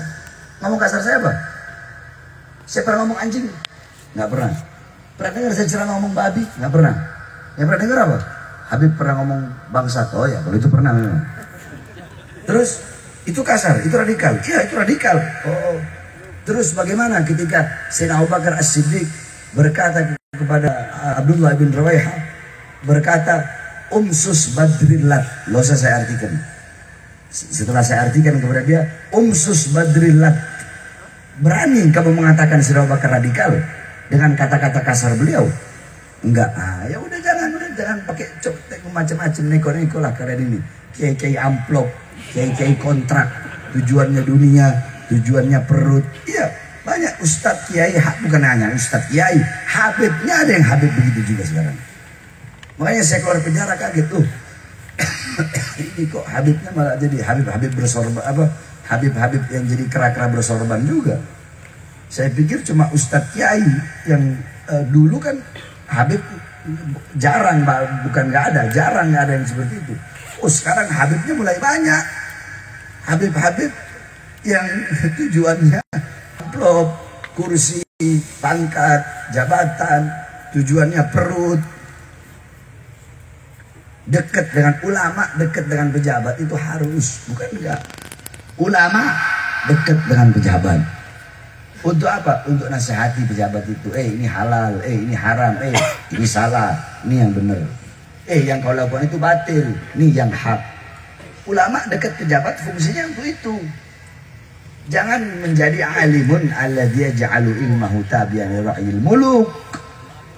Ngomong kasar saya apa? Saya pernah ngomong anjing? Nggak pernah. Pernah dengar saya ceramah ngomong babi? Nggak pernah. Yang pernah dengar apa? Habib pernah ngomong bangsat. Oh ya, kalau itu pernah memang. Terus, itu kasar, itu radikal. Iya, itu radikal. Oh. Terus bagaimana ketika Sayyidina Abu Bakar As-Siddiq berkata kepada Abdullah bin Rawaiha, berkata, Umsus Badrillat. Loh, saya artikan. Setelah saya artikan kepada dia, Umsus Badrillat. Berani kamu mengatakan Sayyidina Abu Bakar radikal dengan kata-kata kasar beliau? Enggak. Ya udah jangan pakai macam-macam neko-neko lah kalian ini. Kiai-kiai amplop, kiai-kiai kontrak, tujuannya dunia, tujuannya perut. Iya, banyak ustadz kiai, bukan hanya ustadz kiai, habibnya ada yang habib begitu juga sekarang. Makanya saya keluar penjara kaget tuh. Ini kok habibnya malah jadi habib bersorban, habib yang jadi kera-kera bersorban juga. Saya pikir cuma ustadz kiai yang dulu kan habib jarang, bukan nggak ada, jarang nggak ada yang seperti itu. Oh, sekarang habibnya mulai banyak. Habib yang tujuannya amplop, kursi, pangkat, jabatan, tujuannya perut. Dekat dengan ulama, dekat dengan pejabat itu harus, bukan enggak. Ulama dekat dengan pejabat. Untuk apa? Untuk nasihati pejabat itu. Ini halal, ini haram, ini salah, ini yang benar. Yang kau lakukan itu batil, ini yang hak. Ulama dekat pejabat fungsinya untuk itu. Jangan menjadi alimun alladzi yaj'alu ilmahu tabi'an li ra'yil muluk.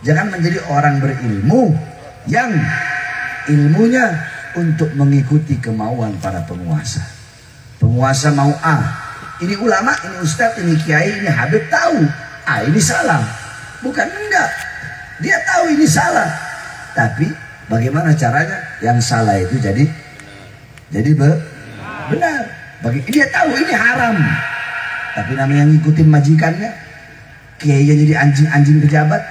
Jangan menjadi orang berilmu yang ilmunya untuk mengikuti kemauan para penguasa. Penguasa mau A, ini ulama, ini ustadz, ini kiai, ini habib tahu A ini salah. Bukan enggak, dia tahu ini salah, tapi bagaimana caranya yang salah itu jadi benar. Dia tahu ini haram, tapi namanya ngikutin majikannya, kiainya jadi anjing-anjing pejabat,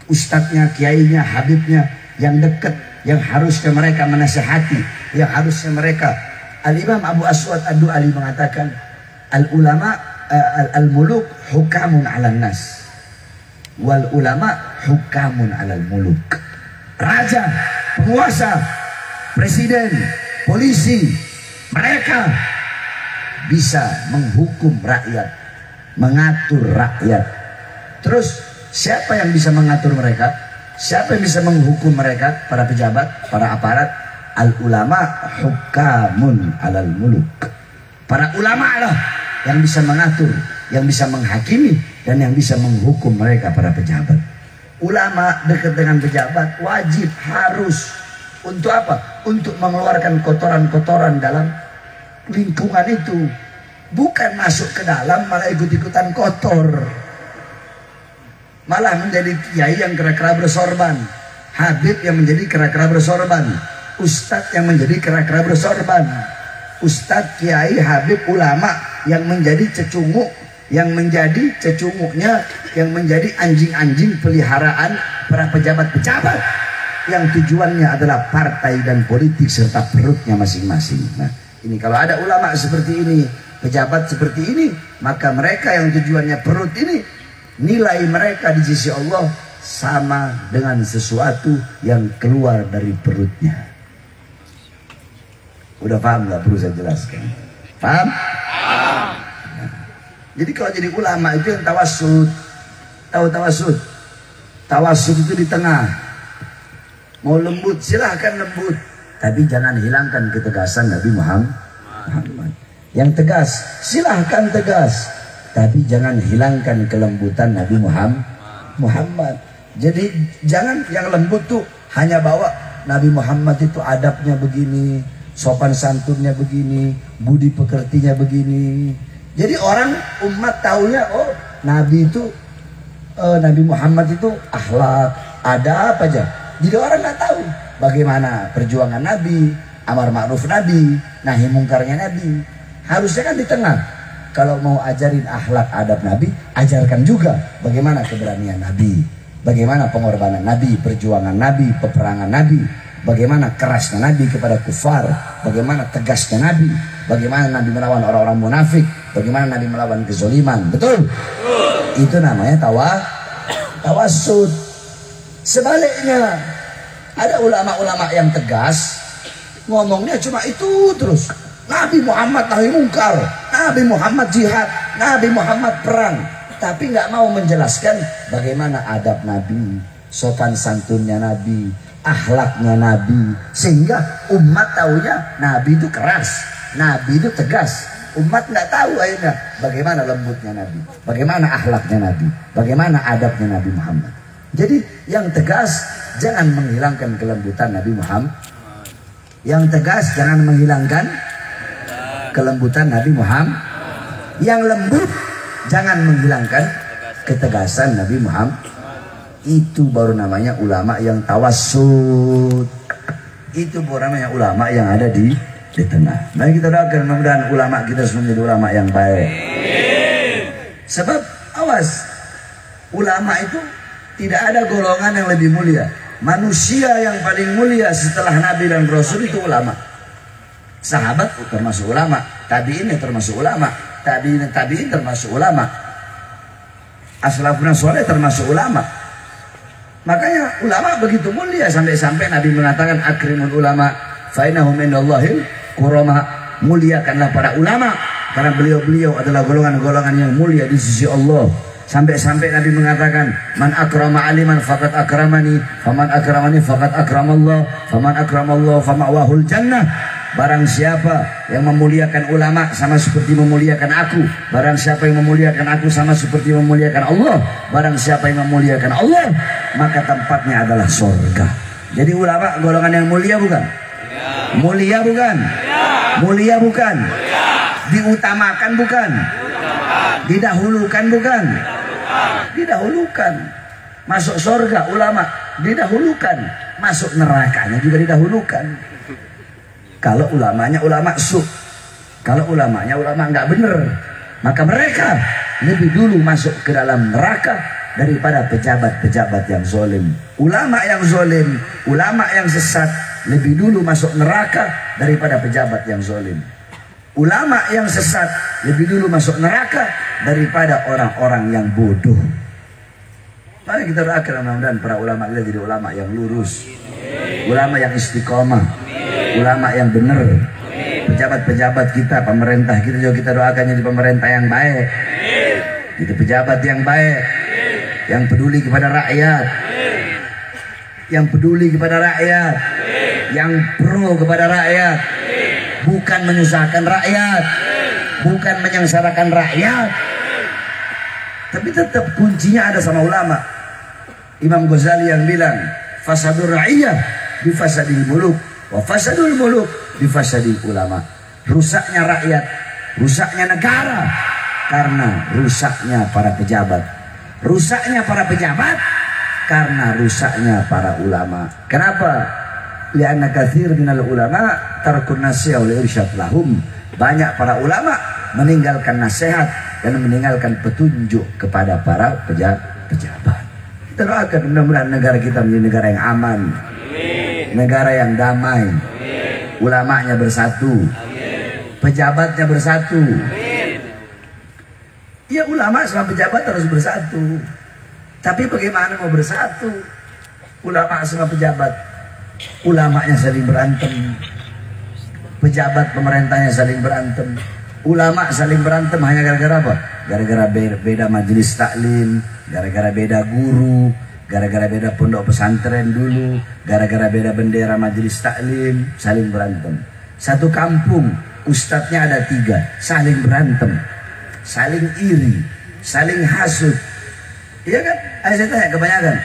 ustadznya, kiainya, habibnya yang dekat, yang harusnya mereka menasihati, yang harusnya mereka. Al-Imam Abu Aswad Ad-Du'ali mengatakan, al-ulama al-muluk hukamun 'alan nas, wal ulama hukamun 'alal muluk. Raja, penguasa, presiden, polisi, mereka bisa menghukum rakyat, mengatur rakyat. Terus siapa yang bisa mengatur mereka? Siapa yang bisa menghukum mereka? Para pejabat, para aparat. Al-ulama hukamun 'alal muluk. Para ulama lah yang bisa mengatur, yang bisa menghakimi, dan yang bisa menghukum mereka, para pejabat. Ulama dekat dengan pejabat wajib, harus. Untuk apa? Untuk mengeluarkan kotoran-kotoran dalam lingkungan itu. Bukan masuk ke dalam malah ikut-ikutan kotor. Malah menjadi kiai yang kera-kera bersorban, habib yang menjadi kera-kera bersorban, ustadz yang menjadi kera-kera bersorban, ustadz, kiai, habib, ulama yang menjadi cecunguk, yang menjadi cecunguknya, yang menjadi anjing-anjing peliharaan para pejabat-pejabat yang tujuannya adalah partai dan politik serta perutnya masing-masing. Nah, ini kalau ada ulama seperti ini, pejabat seperti ini, maka mereka yang tujuannya perut ini, nilai mereka di sisi Allah sama dengan sesuatu yang keluar dari perutnya. Udah paham nggak? Perlu saya jelaskan. Paham? Nah, jadi kalau jadi ulama itu yang tawassud. Tahu tawassud? Tawassud itu di tengah. Mau lembut silahkan lembut, tapi jangan hilangkan ketegasan Nabi Muhammad. Yang tegas silahkan tegas, tapi jangan hilangkan kelembutan Nabi Muhammad. Jadi jangan yang lembut tuh hanya bawa Nabi Muhammad itu adabnya begini, sopan santunnya begini, budi pekertinya begini. Jadi orang umat taunya, oh Nabi itu Nabi Muhammad itu akhlak, ada apa aja. Jadi orang nggak tahu bagaimana perjuangan Nabi, amar ma'ruf Nabi, nahi mungkarnya Nabi. Harusnya kan di tengah. Kalau mau ajarin akhlak adab Nabi, ajarkan juga bagaimana keberanian Nabi, bagaimana pengorbanan Nabi, perjuangan Nabi, peperangan Nabi, bagaimana kerasnya Nabi kepada kufar, bagaimana tegasnya Nabi, bagaimana Nabi melawan orang-orang munafik, bagaimana Nabi melawan kezaliman. Betul? Itu namanya tawassud. Sebaliknya, ada ulama-ulama yang tegas, ngomongnya cuma itu terus. Nabi Muhammad nahi mungkar, Nabi Muhammad jihad, Nabi Muhammad perang, tapi nggak mau menjelaskan bagaimana adab Nabi, sopan santunnya Nabi, akhlaknya Nabi, sehingga umat taunya Nabi itu keras, Nabi itu tegas. Umat nggak tahu akhirnya bagaimana lembutnya Nabi, bagaimana akhlaknya Nabi, bagaimana adabnya Nabi Muhammad. Jadi yang tegas jangan menghilangkan kelembutan Nabi Muhammad. Yang tegas jangan menghilangkan kelembutan Nabi Muhammad. Yang lembut jangan menghilangkan ketegasan Nabi Muhammad. Itu baru namanya ulama yang tawassud. Itu baru namanya ulama yang ada di tengah. Mari kita doakan mudah-mudahan ulama kita semua menjadi ulama yang baik. Sebab awas, ulama itu tidak ada golongan yang lebih mulia. Manusia yang paling mulia setelah Nabi dan Rasul itu ulama. Sahabat termasuk ulama, tabi'in termasuk ulama, tabi'in termasuk ulama, aslafun saleh termasuk ulama. Makanya ulama begitu mulia sampai-sampai Nabi mengatakan akrimul ulama fa innahum indallahil kurama. Muliakanlah para ulama karena beliau-beliau adalah golongan-golongan yang mulia di sisi Allah. Sampai-sampai Nabi mengatakan, man akrama aliman faqad akramani, faman akramani faqad akramallah, faman akramallah fama'wahul jannah. Barang siapa yang memuliakan ulama sama seperti memuliakan aku. Barang siapa yang memuliakan aku sama seperti memuliakan Allah. Barang siapa yang memuliakan Allah, maka tempatnya adalah surga. Jadi ulama golongan yang mulia bukan? Mulia bukan? Mulia bukan? Diutamakan bukan? Didahulukan bukan? Didahulukan. Masuk surga ulama didahulukan. Masuk nerakanya juga didahulukan. Kalau ulamanya ulama su, kalau ulamanya ulama nggak bener, maka mereka lebih dulu masuk ke dalam neraka daripada pejabat-pejabat yang zolim. Ulama yang zolim, ulama yang sesat lebih dulu masuk neraka daripada pejabat yang zolim. Ulama yang sesat lebih dulu masuk neraka daripada orang-orang yang bodoh. Mari kita doakan mudah-mudahan para ulama kita jadi ulama yang lurus, ulama yang istiqomah, ulama yang benar. Pejabat-pejabat kita, pemerintah kita juga kita doakan jadi pemerintah yang baik, jadi pejabat yang baik, yang peduli kepada rakyat, yang peduli kepada rakyat, yang pro kepada rakyat, bukan menyusahkan rakyat, bukan menyengsarakan rakyat. Tapi tetap kuncinya ada sama ulama. Imam Ghazali yang bilang, fasadur ra'iyah bifasadil muluk, wa fasadul muluk bifasadil ulama. Rusaknya rakyat, rusaknya negara karena rusaknya para pejabat. Rusaknya para pejabat karena rusaknya para ulama. Kenapa? Lianna katsir minal ulama tarkun nasiha li irsyad lahum. Banyak para ulama meninggalkan nasihat dan meninggalkan petunjuk kepada para pejabat. Kita doakan mudah-mudahan negara kita menjadi negara yang aman, negara yang damai, ulamanya bersatu, pejabatnya bersatu. Ya ulama sama pejabat harus bersatu. Tapi bagaimana mau bersatu? Ulama sama pejabat, ulamanya saling berantem, pejabat pemerintahnya saling berantem. Ulama saling berantem hanya gara-gara apa? Gara-gara beda majelis taklim, gara-gara beda guru, gara-gara beda pondok pesantren dulu, gara-gara beda bendera majelis taklim, saling berantem. Satu kampung ustadznya ada 3, saling berantem, saling iri, saling hasut. Iya kan? Ayo saya tanya kebanyakan.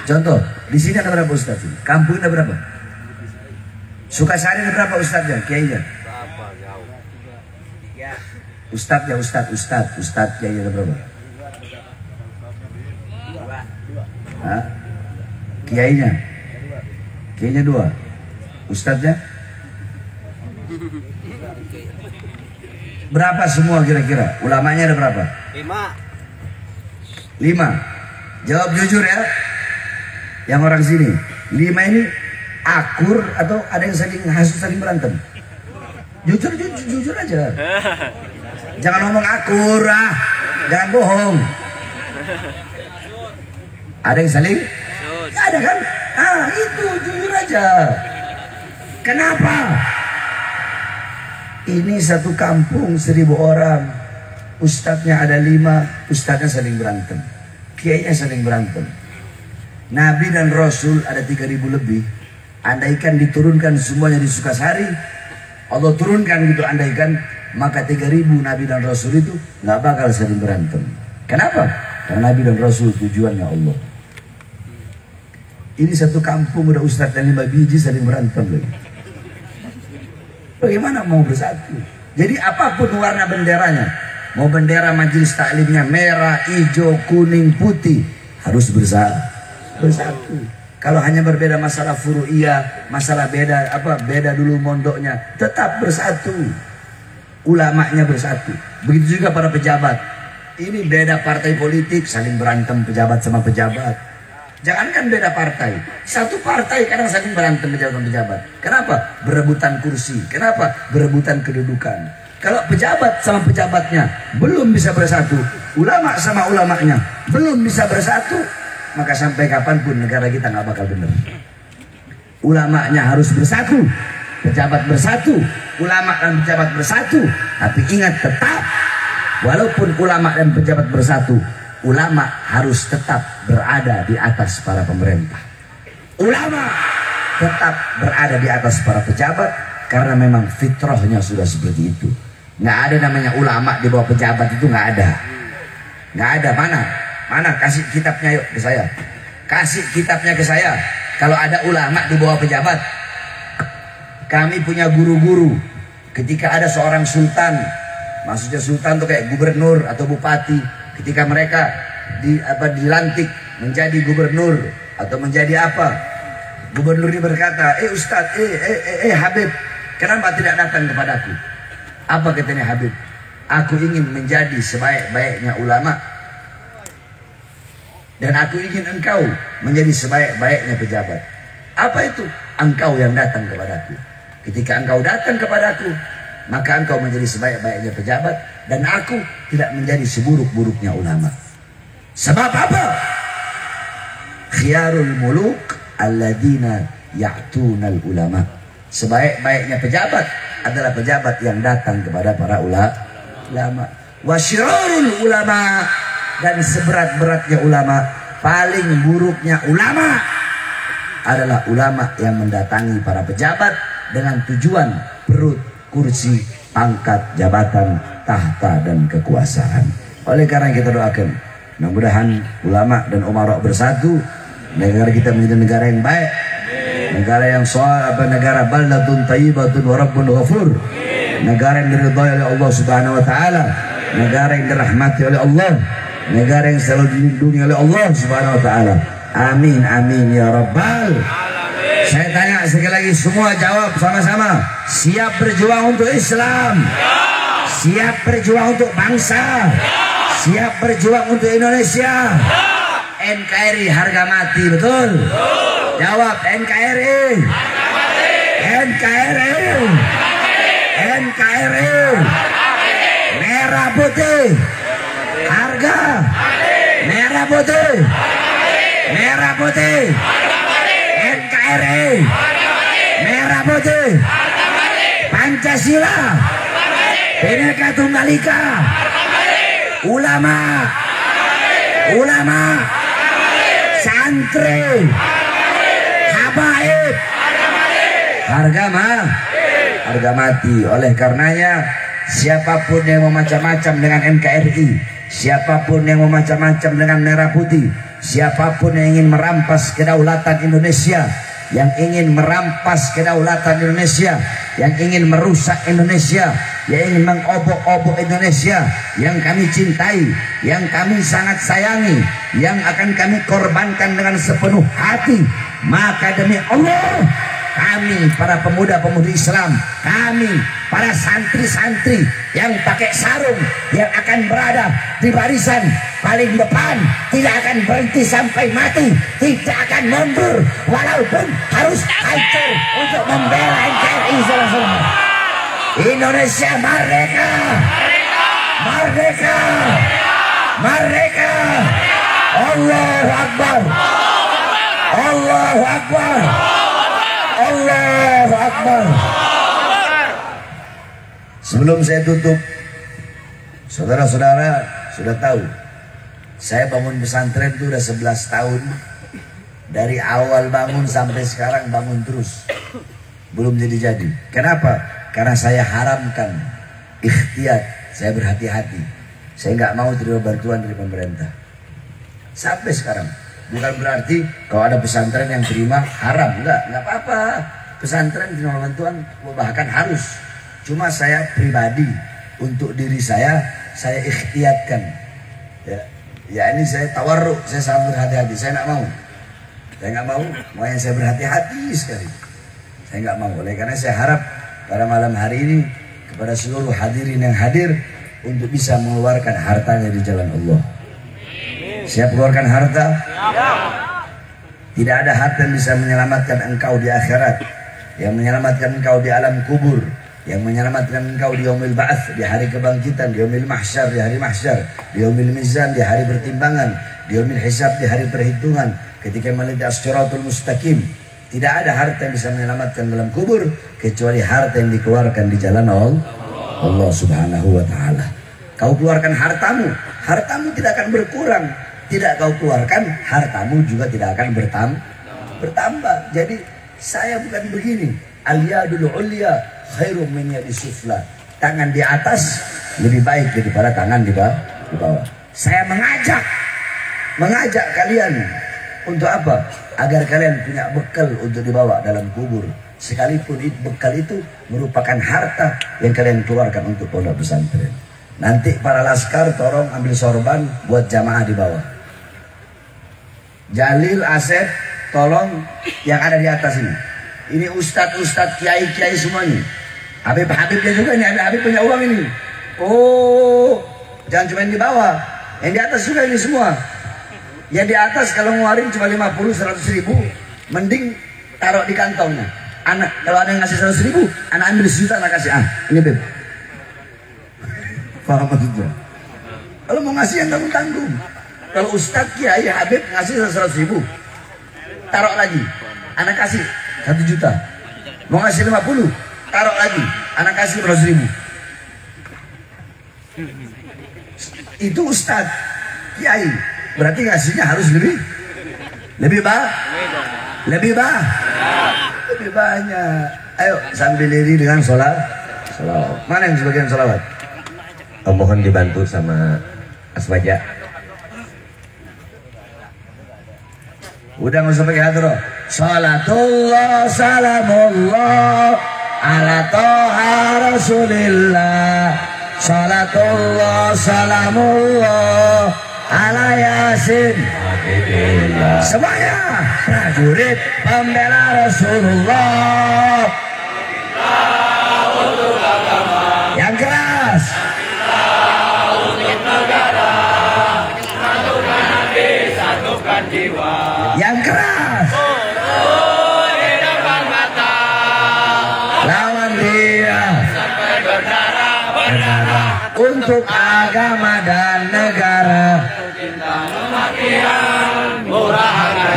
Contoh, di sini ada berapa ustadz? Kampung ada berapa? Sukasari ada berapa ustadznya? Kiainya? Ustadznya, ustadz kiai ada berapa? Hah? Kiainya? Kiainya 2. Ustadznya? Berapa semua kira-kira? Ulamanya ada berapa? 5. Jawab jujur ya. Yang orang sini 5 ini akur atau ada yang saling hasut, saling berantem? Jujur aja. Jangan ngomong akur, jangan bohong. Ada yang saling? Ada kan? Itu jujur aja. Kenapa? Ini satu kampung 1000 orang, ustadznya ada 5, ustadznya saling berantem, kiainya saling berantem. Nabi dan Rasul ada 3000 lebih. Andaikan diturunkan semuanya di Sukasari, Allah turunkan gitu, andaikan, maka 3000 Nabi dan Rasul itu nggak bakal saling berantem. Kenapa? Karena Nabi dan Rasul tujuannya Allah. Ini satu kampung udah ustadz dan 5 biji saling berantem lagi. Bagaimana mau bersatu? Jadi apapun warna benderanya, mau bendera majelis taklimnya merah, hijau, kuning, putih, harus bersatu. Kalau hanya berbeda masalah furu'iyah, masalah beda dulu mondoknya, tetap bersatu. Ulamanya bersatu. Begitu juga para pejabat. Ini beda partai politik, saling berantem pejabat sama pejabat. Jangankan beda partai, satu partai kadang saling berantem pejabat-pejabat. Kenapa? Berebutan kursi. Kenapa? Berebutan kedudukan. Kalau pejabat sama pejabatnya belum bisa bersatu, ulama sama ulamanya belum bisa bersatu, maka sampai kapanpun negara kita nggak bakal benar. Ulamanya harus bersatu, pejabat bersatu, ulama dan pejabat bersatu. Tapi ingat tetap, walaupun ulama dan pejabat bersatu, ulama harus tetap berada di atas para pemerintah. Ulama tetap berada di atas para pejabat, Karena memang fitrahnya sudah seperti itu. Nggak ada namanya ulama di bawah pejabat, itu nggak ada. Nggak ada. Mana kasih kitabnya yuk ke saya. Kasih kitabnya ke saya. Kalau ada ulama di bawah pejabat. Kami punya guru-guru. Ketika ada seorang sultan, maksudnya sultan tuh kayak gubernur atau bupati, ketika mereka dilantik menjadi gubernur atau menjadi apa, gubernur ini berkata, Ustadz, Habib, kenapa tidak datang kepadaku? Apa katanya Habib? Aku ingin menjadi sebaik-baiknya ulama, dan aku ingin engkau menjadi sebaik-baiknya pejabat. Apa itu? Engkau yang datang kepadaku. Ketika engkau datang kepadaku, maka engkau menjadi sebaik-baiknya pejabat, dan aku tidak menjadi seburuk-buruknya ulama. Sebab apa? Khiyarul muluk alladzina ya'tunal ulama. Sebaik-baiknya pejabat adalah pejabat yang datang kepada para ulama. Wa syirarul ulama, dan seberat-beratnya ulama, paling buruknya ulama adalah ulama yang mendatangi para pejabat dengan tujuan perut, kursi, pangkat, jabatan, tahta, dan kekuasaan. Oleh karena kita doakan, mudah-mudahan ulama dan umarok bersatu, negara kita menjadi negara yang baik, negara yang negara baldatun tayyibatun wa rabbun ghafur, negara yang diridhai oleh Allah Subhanahu wa taala, negara yang dirahmati oleh Allah, negara yang selalu dilindungi oleh Allah Subhanahu wa taala. Amin amin ya rabbal. Saya tanya sekali lagi, semua jawab sama-sama. Siap berjuang untuk Islam? Siap berjuang untuk bangsa? Siap berjuang untuk Indonesia? NKRI harga mati, betul? Jawab, NKRI. NKRI. NKRI. Merah putih. Harga. Merah putih. Merah putih. NKRI. Merah putih. Pancasila. Bhinneka Tunggal Ika. Ulama. Ulama. Santri. Habaib. Harga mati. Oleh karenanya, siapapun yang memacam-macam dengan NKRI, siapapun yang memacam-macam dengan merah putih, siapapun yang ingin merampas kedaulatan Indonesia, yang ingin merampas kedaulatan Indonesia, yang ingin merusak Indonesia, yang ingin mengobok-obok Indonesia yang kami cintai, yang kami sangat sayangi, yang akan kami korbankan dengan sepenuh hati, maka demi Allah, kami para pemuda-pemudi Islam, kami para santri-santri yang pakai sarung, yang akan berada di barisan paling depan, tidak akan berhenti sampai mati, tidak akan mundur walaupun harus hancur untuk membela NKRI. Indonesia merdeka, merdeka, merdeka. Allahu Akbar, Allahu Akbar, Allahu Akbar. Sebelum saya tutup, saudara-saudara sudah tahu, saya bangun pesantren itu udah 11 tahun. Dari awal bangun sampai sekarang bangun terus, belum jadi-jadi. Kenapa? Karena saya haramkan ikhtiyat, saya berhati-hati. Saya nggak mau terima bantuan dari pemerintah sampai sekarang. Bukan berarti kalau ada pesantren yang terima haram, enggak apa-apa. Pesantren terima bantuan bahkan harus. Cuma saya pribadi, untuk diri saya ikhtiyatkan. Ya ini saya tawarruk, saya sangat berhati-hati. Saya nggak mau. Saya nggak mau yang saya berhati-hati sekali. Saya nggak mau. Oleh karena saya harap pada malam hari ini kepada seluruh hadirin yang hadir untuk bisa mengeluarkan hartanya di jalan Allah. Siap keluarkan harta? Tidak ada harta yang bisa menyelamatkan engkau di akhirat, yang menyelamatkan engkau di alam kubur, yang menyelamatkan engkau di yaumil ba'ats, di hari kebangkitan, di yaumil mahsyar, di hari mahsyar, di yaumil mizan, di hari pertimbangan, di yaumil hisab, di hari perhitungan, ketika melintasi as-siratul mustaqim. Tidak ada harta yang bisa menyelamatkan dalam kubur kecuali harta yang dikeluarkan di jalan Allah Subhanahu wa taala. Kau keluarkan hartamu, hartamu tidak akan berkurang. Tidak kau keluarkan, hartamu juga tidak akan bertambah. Jadi saya bukan begini. Al-yadul ulya khairum min yadi sufla. Tangan di atas lebih baik daripada tangan di bawah. Saya mengajak kalian untuk apa? Agar kalian punya bekal untuk dibawa dalam kubur. Sekalipun bekal itu merupakan harta yang kalian keluarkan untuk pondok pesantren. Nanti para laskar tolong ambil sorban buat jamaah di bawah. Jalil, Asep, tolong yang ada di atas ini. Ini ustadz, kiai semuanya. Habib-habibnya juga ini, Habib punya uang ini. Oh, jangan cuma di bawah, yang di atas juga ini semua. Yang di atas kalau ngeluarin cuma 50-100 ribu, mending taruh di kantongnya. Anak, kalau ada yang ngasih 100 ribu, anak ambil 1 juta, anak kasih. Ini Beb. Paham maksudnya? Kalau mau ngasih yang tanggung-tanggung. Kalau Ustadz, Kiai, Habib ngasih 100 ribu, taruh lagi, anak kasih 1 juta. Mau ngasih 50, taruh lagi, anak kasih 100 ribu. Itu Ustadz, Kiai, berarti ngasihnya harus lebih banyak. Ayo sambil diri dengan sholat. Mana yang sebagian sholawat? Mohon dibantu sama Aswaja. Udah nggak usah pakai hadroh. Salatullah salamullah ala toha rasulillah. Salatullah salamullah ala yasin. Semuanya prajurit pembela Rasulullah. Yang keras. Yang keras. Di depan mata. Lawan dia. Sampai berdarah. Untuk agama dan negara. Cinta kematian. Murah harga.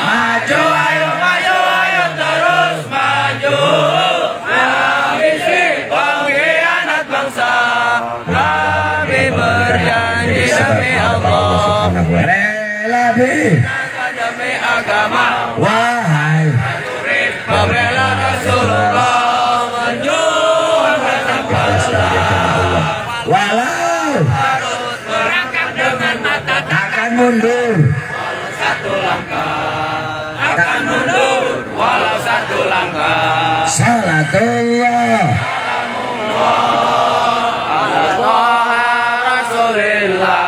Maju. Ayo terus maju. Habisi pengkhianat bangsa. Kami berjanji demi Allah. Demi agama. Wahai Prajurit pembela Rasulullah. Menjuang tanpa lelah. walau Harus merangkak dengan mata. akan mundur. Satu langkah. Akan mundur walau satu langkah. Salatullah Rasulillah.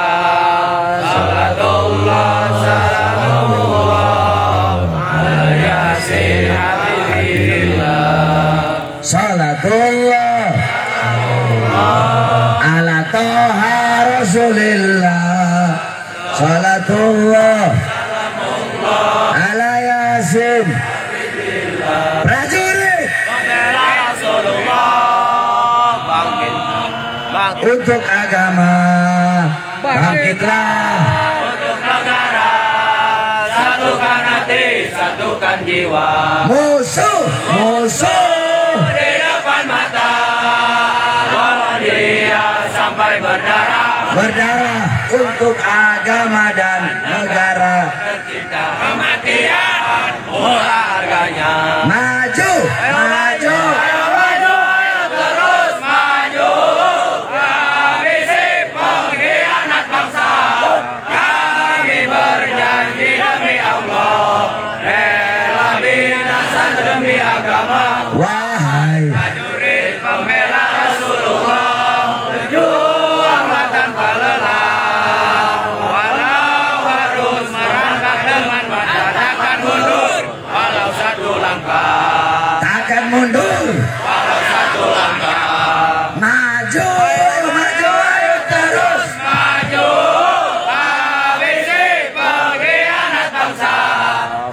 Salatullah salamullah ala yasin habibillah. Salatullah ala toha rasulillah. Salatullah ala yasin. Prajurit Pembela Rasulullah. Bangkit. untuk agama. Bangkitlah Untuk negara. Satukan hati, satukan jiwa. musuh. Di depan mata. Lawan dia sampai berdarah. Untuk agama dan negara. Tercipta kematian. Murah harganya. Maju. Ayo terus maju. Habisi pengkhianat bangsa. Kami berjanji demi Allah. Rela binasa demi agama. Wahai Prajurit pembela Rasulullah. Berjuanglah tanpa lelah. Walau harus merangkak dengan mata. Takkan mundur walau satu langkah. takkan mundur. Walau satu langkah. Maju terus. Maju. Habisi pengkhianat bangsa.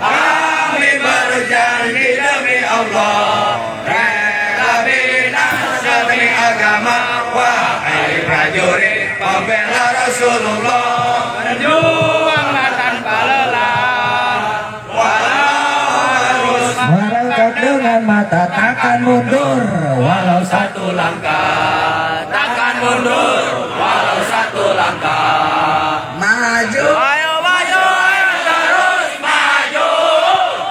Kami berjanji demi Allah. Rela binasa demi agama. Wahai prajurit pembela Rasulullah. Berjuanglah tanpa lelah. Walau harus Merangkak dengan mata takkan mundur. Walau satu langkah. Takkan mundur walau satu langkah. maju. Ayo terus maju.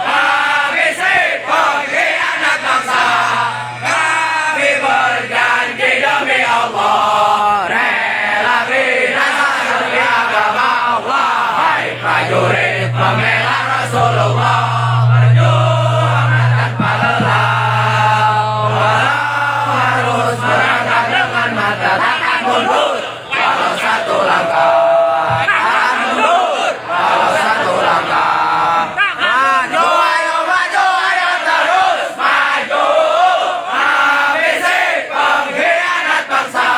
Habisi pengkhianat bangsa. prajurit pembela Rasulullah, berjuang tanpa lelah. Walau harus berangkat dengan mata, takkan mundur walau satu langkah. Takkan mundur walau satu langkah. Maju, ayo maju, ayo terus maju. Habisi pengkhianat bangsa.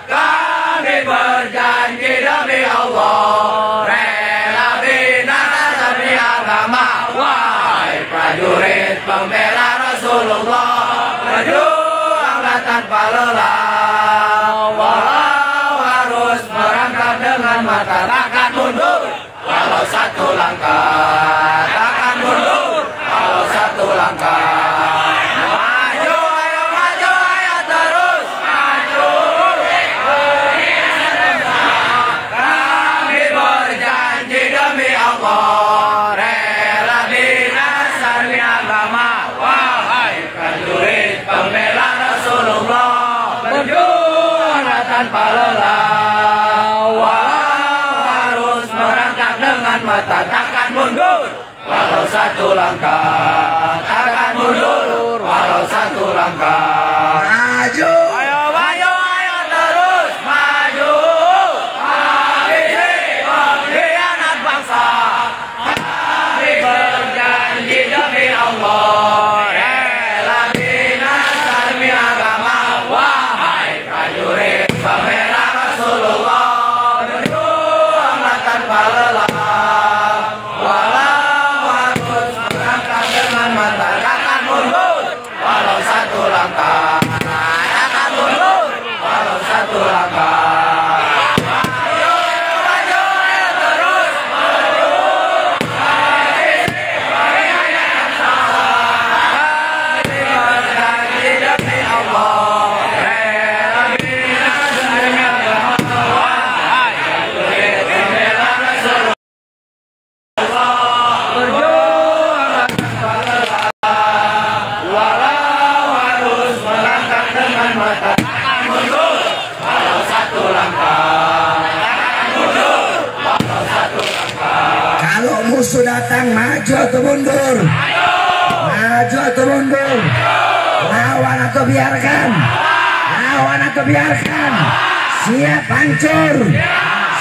Kami berjanji demi Allah, rela binasa demi agama. Wahai prajurit pembela Rasulullah, berjuanglah tanpa lelah. Walau harus merangkak dengan mata, takkan mundur walau satu langkah. Takkan mundur walau satu langkah. Maju, ayo maju, ayo terus maju. Kami berjanji demi Allah, rela binasa demi agama. Wahai prajurit pembela Rasulullah, berjuanglah tanpa lelah. Walau harus merangkak dengan mata, takkan mundur walau satu langkah. Takkan mundur walau satu langkah. Maju. Ayo maju, ayo terus maju. Habisi pengkhianat bangsa. Kami berjanji demi Allah, rela binasa demi agama. Wahai prajurit pembela Rasulullah, berjuanglah tanpa lelah. Walau harus merangkak dengan mata, takkan mundur walau satu langkah. Takkan mundur walau satu langkah. Maju, maju, ayo terus maju. Habisi pengkhianat bangsa. Kami berjanji demi Allah, rela binasa demi agama. Wahai prajurit pembela Rasulullah, berjuanglah tanpa lelah. Walau harus melangkah dengan mata, takkan mundur walau satu langkah. Takkan mundur walau satu langkah. Kalau musuh datang, maju atau mundur? Maju atau mundur? Lawan atau biarkan? Lawan atau biarkan? Siap hancur?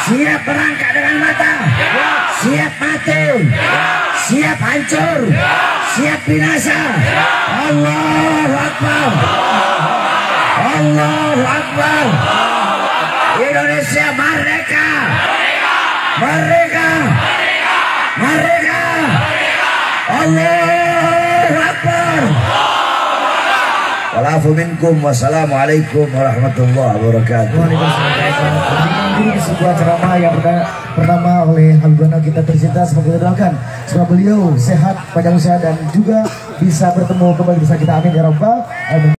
Siap berangkat dengan mata? Siap mati? Siap hancur? Siap binasa? Allahu Akbar! Allahu Akbar! Indonesia merdeka! Merdeka! Merdeka! Allahu Akbar! Walafu minkum, wassalamualaikum warahmatullahi wabarakatuh. Ini sebuah ceramah yang pertama oleh Habibana kita tercinta. Semoga kita doakan semoga beliau sehat, panjang usia dan juga bisa bertemu kembali bersama kita. Amin ya rabbal alamin.